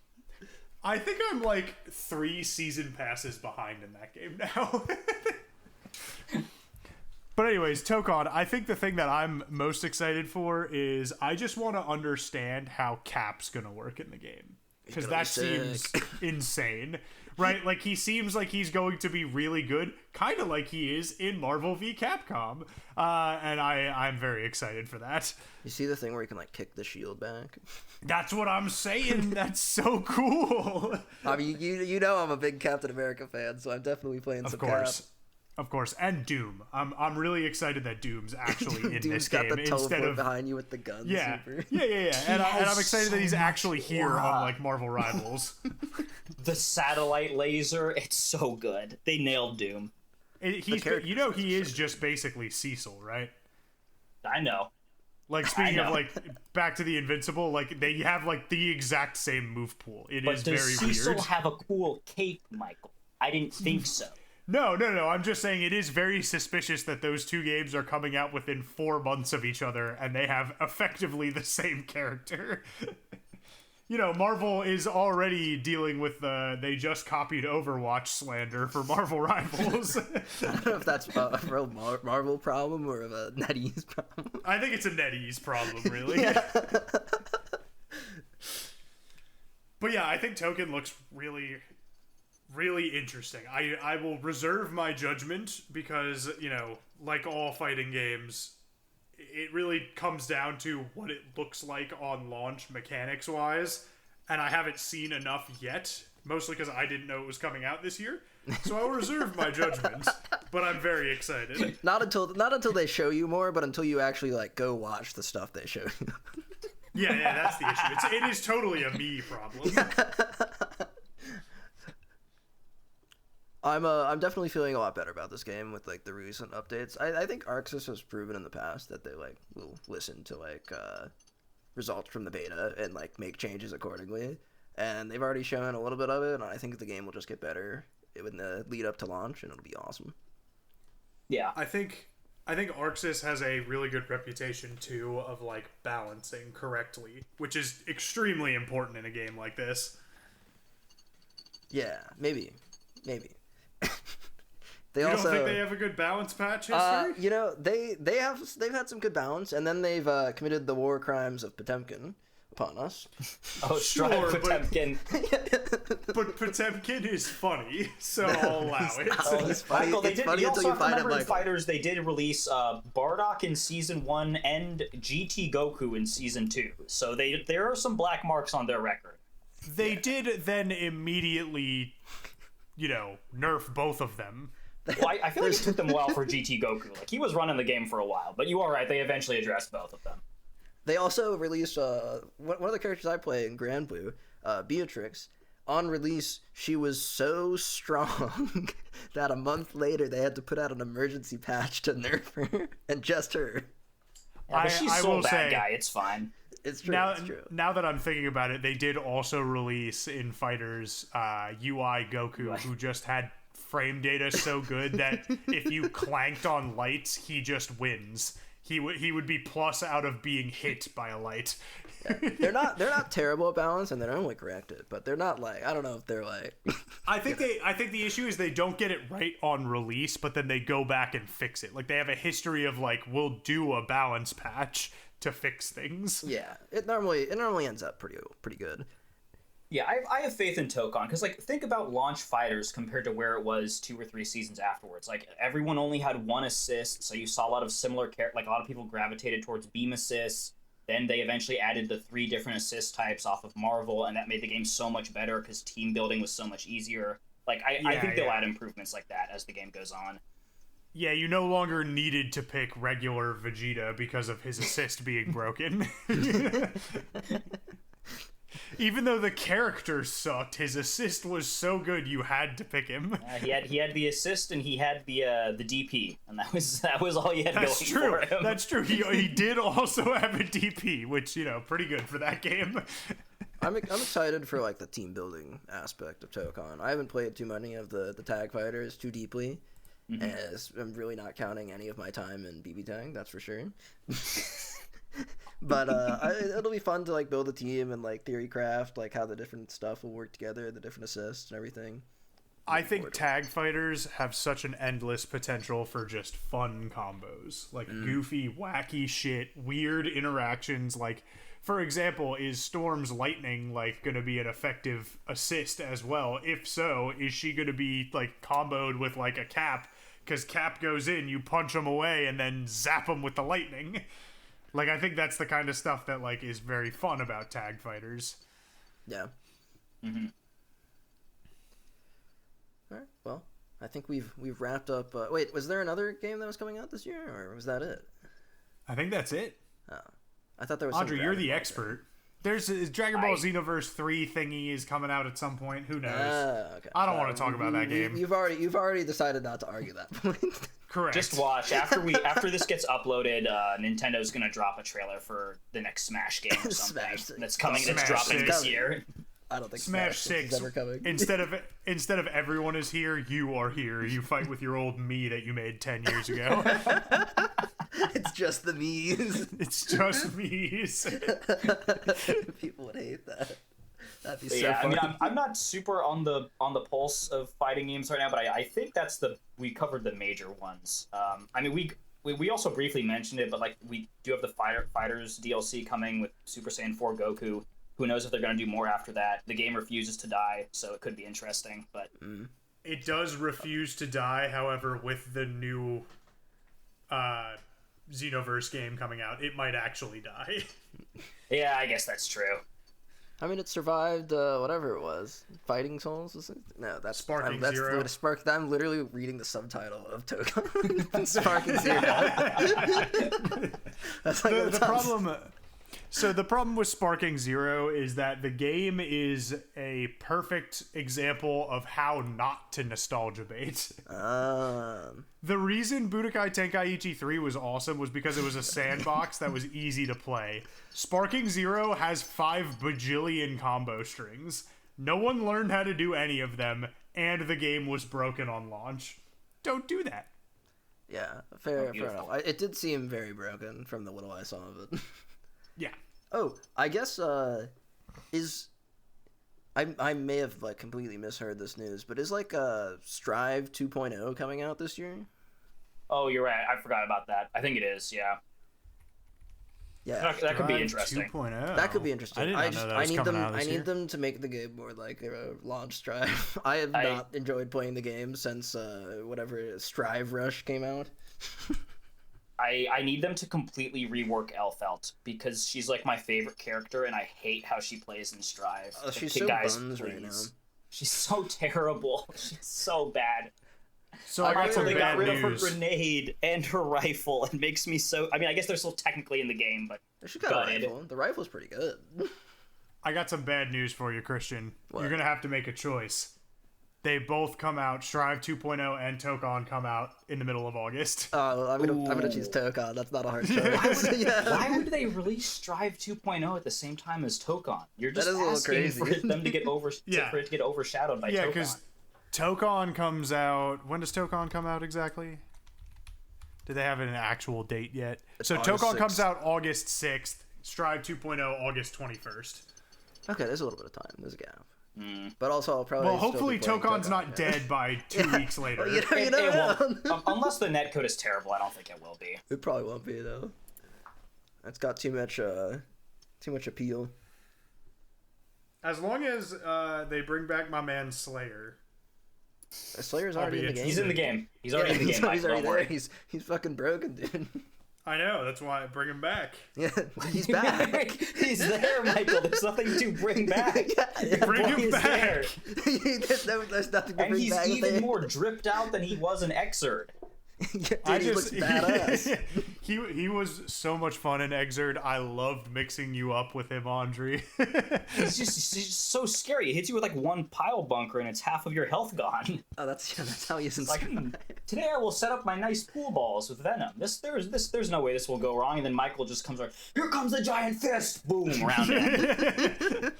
I think I'm like 3 season passes behind in that game now. But anyways, Tokon, I think the thing that I'm most excited for is I just want to understand how Cap's going to work in the game. Because that seems insane, right? Like, he seems like he's going to be really good, kind of like he is in Marvel v. Capcom. And I'm very excited for that. You see the thing where you can, like, kick the shield back? That's what I'm saying. That's so cool. I mean, you know I'm a big Captain America fan, so I'm definitely playing some Cap. Of course, and Doom. I'm really excited that Doom's actually in Doom's this game got the instead of behind you with the guns. Yeah, super. yeah. And I'm excited that he's actually here aura. on like Marvel Rivals. The satellite laser, it's so good. They nailed Doom. He is just basically Cecil, right? I know. Like, speaking of like back to the Invincible, like they have like the exact same move pool. It is very weird. Does Cecil have a cool cape, Michael? I didn't think so. No. I'm just saying it is very suspicious that those two games are coming out within 4 months of each other, and they have effectively the same character. You know, Marvel is already dealing with they just copied Overwatch slander for Marvel Rivals. I don't know if that's a real Marvel problem or a NetEase problem. I think it's a NetEase problem, really. But yeah, I think Token looks really, really interesting. I will reserve my judgment because, you know, like all fighting games, it really comes down to what it looks like on launch mechanics-wise, and I haven't seen enough yet, mostly because I didn't know it was coming out this year, so I'll reserve my judgment, but I'm very excited. Not until they show you more, but until you actually, like, go watch the stuff they show you. Yeah, that's the issue. It is totally a me problem. I'm definitely feeling a lot better about this game with like the recent updates. I think Arxis has proven in the past that they like will listen to like results from the beta and like make changes accordingly. And they've already shown a little bit of it, and I think the game will just get better in the lead up to launch, and it'll be awesome. Yeah, I think Arxis has a really good reputation too of like balancing correctly, which is extremely important in a game like this. Yeah, maybe. You don't think they have a good balance patch history? You know, they've had some good balance, and then they've committed the war crimes of Potemkin upon us. Oh, sure, Potemkin. But Potemkin is funny, so I'll allow it. He's funny. Michael, It's funny until you find him. In Fighters, they did release Bardock in Season 1 and GT Goku in Season 2, so there are some black marks on their record. They did then immediately, you know, nerf both of them. Well, I feel like it took them a while for GT Goku. Like, he was running the game for a while, but you are right, they eventually addressed both of them. They also released one of the characters I play in Grand Blue, Beatrix. On release, she was so strong that a month later they had to put out an emergency patch to nerf her, and just her. Yeah, but she's so bad, guy. It's fine. It's true. Now, it's true. Now that I'm thinking about it, they did also release in Fighters UI Goku, who just had frame data so good that if you clanked on lights, he just wins. He would be plus out of being hit by a light. They're not terrible at balance, and they're only corrected, but they're not like, I don't know if they're like. I think the issue is they don't get it right on release, but then they go back and fix it. Like, they have a history of like, we'll do a balance patch to fix things. Yeah, it normally ends up pretty good. Yeah, I have faith in Tokon, because, like, think about launch Fighters compared to where it was 2 or 3 seasons afterwards. Like, everyone only had 1 assist, so you saw a lot of similar like, a lot of people gravitated towards beam assists. Then they eventually added the 3 different assist types off of Marvel, and that made the game so much better because team building was so much easier. Like, I think they'll add improvements like that as the game goes on. Yeah, you no longer needed to pick regular Vegeta because of his assist being broken. Even though the character sucked, his assist was so good you had to pick him. He had the assist and he had the DP, and that was all you had going for him. That's true. He did also have a DP, which, you know, pretty good for that game. I'm excited for like the team building aspect of Tokon. I haven't played too many of the tag fighters too deeply, Mm-hmm. I'm really not counting any of my time in BB Tang, that's for sure. But it'll be fun to like build a team and like theory craft like how the different stuff will work together, the different assists and everything. I think tag fighters have such an endless potential for just fun combos, like goofy, wacky shit, weird interactions. Like, for example, is Storm's lightning like going to be an effective assist as well? If so, is she going to be like comboed with like a Cap? Because Cap goes in, you punch him away, and then zap him with the lightning. Like, I think that's the kind of stuff that like is very fun about tag fighters. Yeah. Mm-hmm. All right. Well, I think we've wrapped up. Wait, was there another game that was coming out this year, or was that it? I think that's it. Oh, I thought there was. Andriy, you're the expert. There's Dragon Ball Xenoverse 3 thingy is coming out at some point. Who knows? Okay. I don't want to talk about that game. You've already decided not to argue that point. Correct. Just watch after this gets uploaded. Nintendo's gonna drop a trailer for the next Smash game or something that's coming. That's dropping this year. I don't think Smash 6 is ever coming. Instead of everyone is here, you are here. You fight with your old me that you made 10 years ago. It's just the me's. It's just me's. People would hate that. That'd be so funny. I mean, I'm not super on the pulse of fighting games right now, but I think we covered the major ones. I mean, we also briefly mentioned it, but like we do have the Fighters DLC coming with Super Saiyan 4 Goku. Who knows if they're going to do more after that? The game refuses to die, so it could be interesting. But it does refuse to die. However, with the new Xenoverse game coming out, it might actually die. Yeah, I guess that's true. I mean, it survived whatever it was. Fighting Souls? No, that's Sparking that's Zero. I'm literally reading the subtitle of Token. Sparking Zero. That's like the problem. So the problem with Sparking Zero is that the game is a perfect example of how not to nostalgia bait. The reason Budokai Tenkaichi 3 was awesome was because it was a sandbox that was easy to play. Sparking Zero has 5 bajillion combo strings. No one learned how to do any of them, and the game was broken on launch. Don't do that. Yeah, fair enough. It did seem very broken from the little I saw of it. Yeah. Oh, I guess I may have like completely misheard this news, but is like Strive 2.0 coming out this year? Oh, you're right. I forgot about that. I think it is. Yeah. Yeah. That could be interesting. 2.0. That could be interesting. I didn't know that was coming out this year. I need them to make the game more like launch Strive. I have not enjoyed playing the game since whatever Strive Rush came out. I need them to completely rework Elfelt because she's like my favorite character and I hate how she plays in Strive. She's so buns right now. She's so terrible. She's so bad. So I got some they got bad rid of her news. grenade and her rifle. It makes me so... I mean, I guess they're still technically in the game, but she got a rifle. The rifle's pretty good. I got some bad news for you, Christian. What? You're going to have to make a choice. They both come out. Strive 2.0 and Tokon come out in the middle of August. Oh, I'm gonna choose Tokon. That's not a hard choice. Why would they release Strive 2.0 at the same time as Tokon? You're just asking crazy. for them to get for it to get overshadowed by Tokon. Yeah, because Tokon comes out... When does Tokon come out exactly? Do they have an actual date yet? So Tokon comes out August 6th. Strive 2.0 August 21st. Okay, there's a little bit of time. There's a gap. But also, I'll probably. Well, hopefully, Tokon's not dead by 2 weeks later. Well, you know. Unless the netcode is terrible, I don't think it will be. It probably won't be though. It's got too much appeal. As long as they bring back my man Slayer. Slayer's already in the game. He's in the game. He's already in the game. He's already there. He's fucking broken, dude. I know. That's why I bring him back. Yeah, he's back. He's there, Michael. There's nothing to bring back. Bring him back. There's nothing to and bring back. And he's even more dripped out than he was in Xrd. Dude, he looks badass. He was so much fun in Xrd. I loved mixing you up with him, Andriy. He's just so scary. It hits you with like one pile bunker and it's half of your health gone. Oh, that's how he's in like, today I will set up my nice pool balls with venom. There's no way this will go wrong. And then Michael just comes like, here comes the giant fist, boom, around him.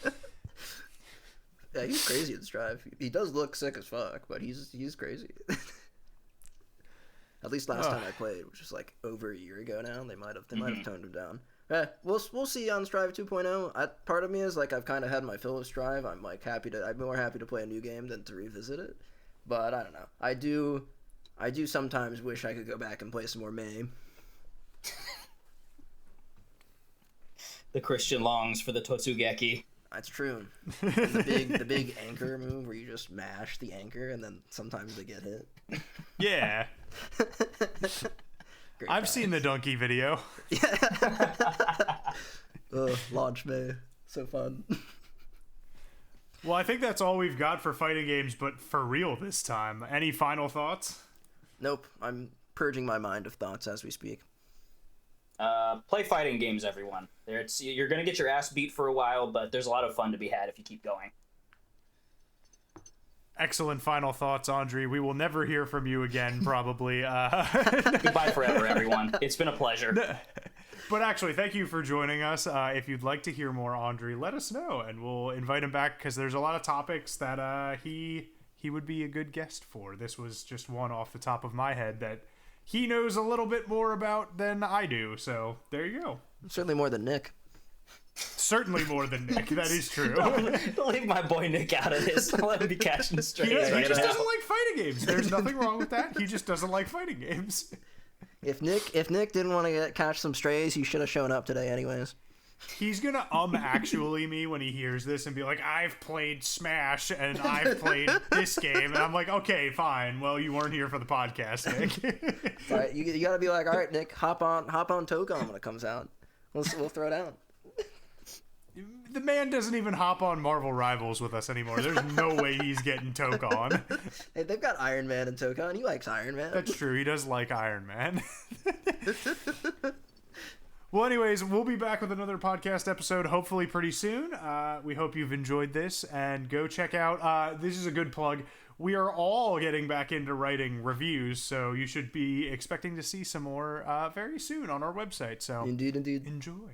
Yeah, he's crazy in Strive. He does look sick as fuck, but he's crazy. At least last time I played, which was like over a year ago now. They might have toned him down. We'll see on Strive 2.0. Part of me is like I've kind of had my fill of Strive. I'm like I'm more happy to play a new game than to revisit it. But I don't know. I do sometimes wish I could go back and play some more May. The Christian longs for the Totsugeki. That's true. The big anchor move where you just mash the anchor and then sometimes they get hit. Yeah. I've seen the donkey video. Launch May. So fun. Well, I think that's all we've got for fighting games, but for real this time. Any final thoughts? Nope. I'm purging my mind of thoughts as we speak. Play fighting games, everyone. You're going to get your ass beat for a while, but there's a lot of fun to be had if you keep going. Excellent final thoughts, Andriy. We will never hear from you again, probably. Goodbye forever, everyone. It's been a pleasure. But actually, thank you for joining us. If you'd like to hear more Andriy, let us know, and we'll invite him back, because there's a lot of topics that he would be a good guest for. This was just one off the top of my head that he knows a little bit more about than I do, so there you go. Certainly more than Nick. Certainly more than Nick, that is true. Don't leave my boy Nick out of this. Don't let him be catching straight. He just doesn't like fighting games. There's nothing wrong with that. He just doesn't like fighting games. If Nick didn't want to catch some strays, he should have shown up today anyways. He's gonna actually me when he hears this and be like, I've played Smash and I've played this game, and I'm like, okay, fine. Well, you weren't here for the podcast, Nick. All right, you gotta be like, all right, Nick, hop on Tocom when it comes out. We'll throw down. The man doesn't even hop on Marvel Rivals with us anymore. There's no way he's getting Tokon. Hey, they've got Iron Man and Tokon. He likes Iron Man. That's true. He does like Iron Man. Well, anyways, we'll be back with another podcast episode hopefully pretty soon. We hope you've enjoyed this, and go check out, this is a good plug, we are all getting back into writing reviews, so you should be expecting to see some more very soon on our website. So Indeed. Enjoy.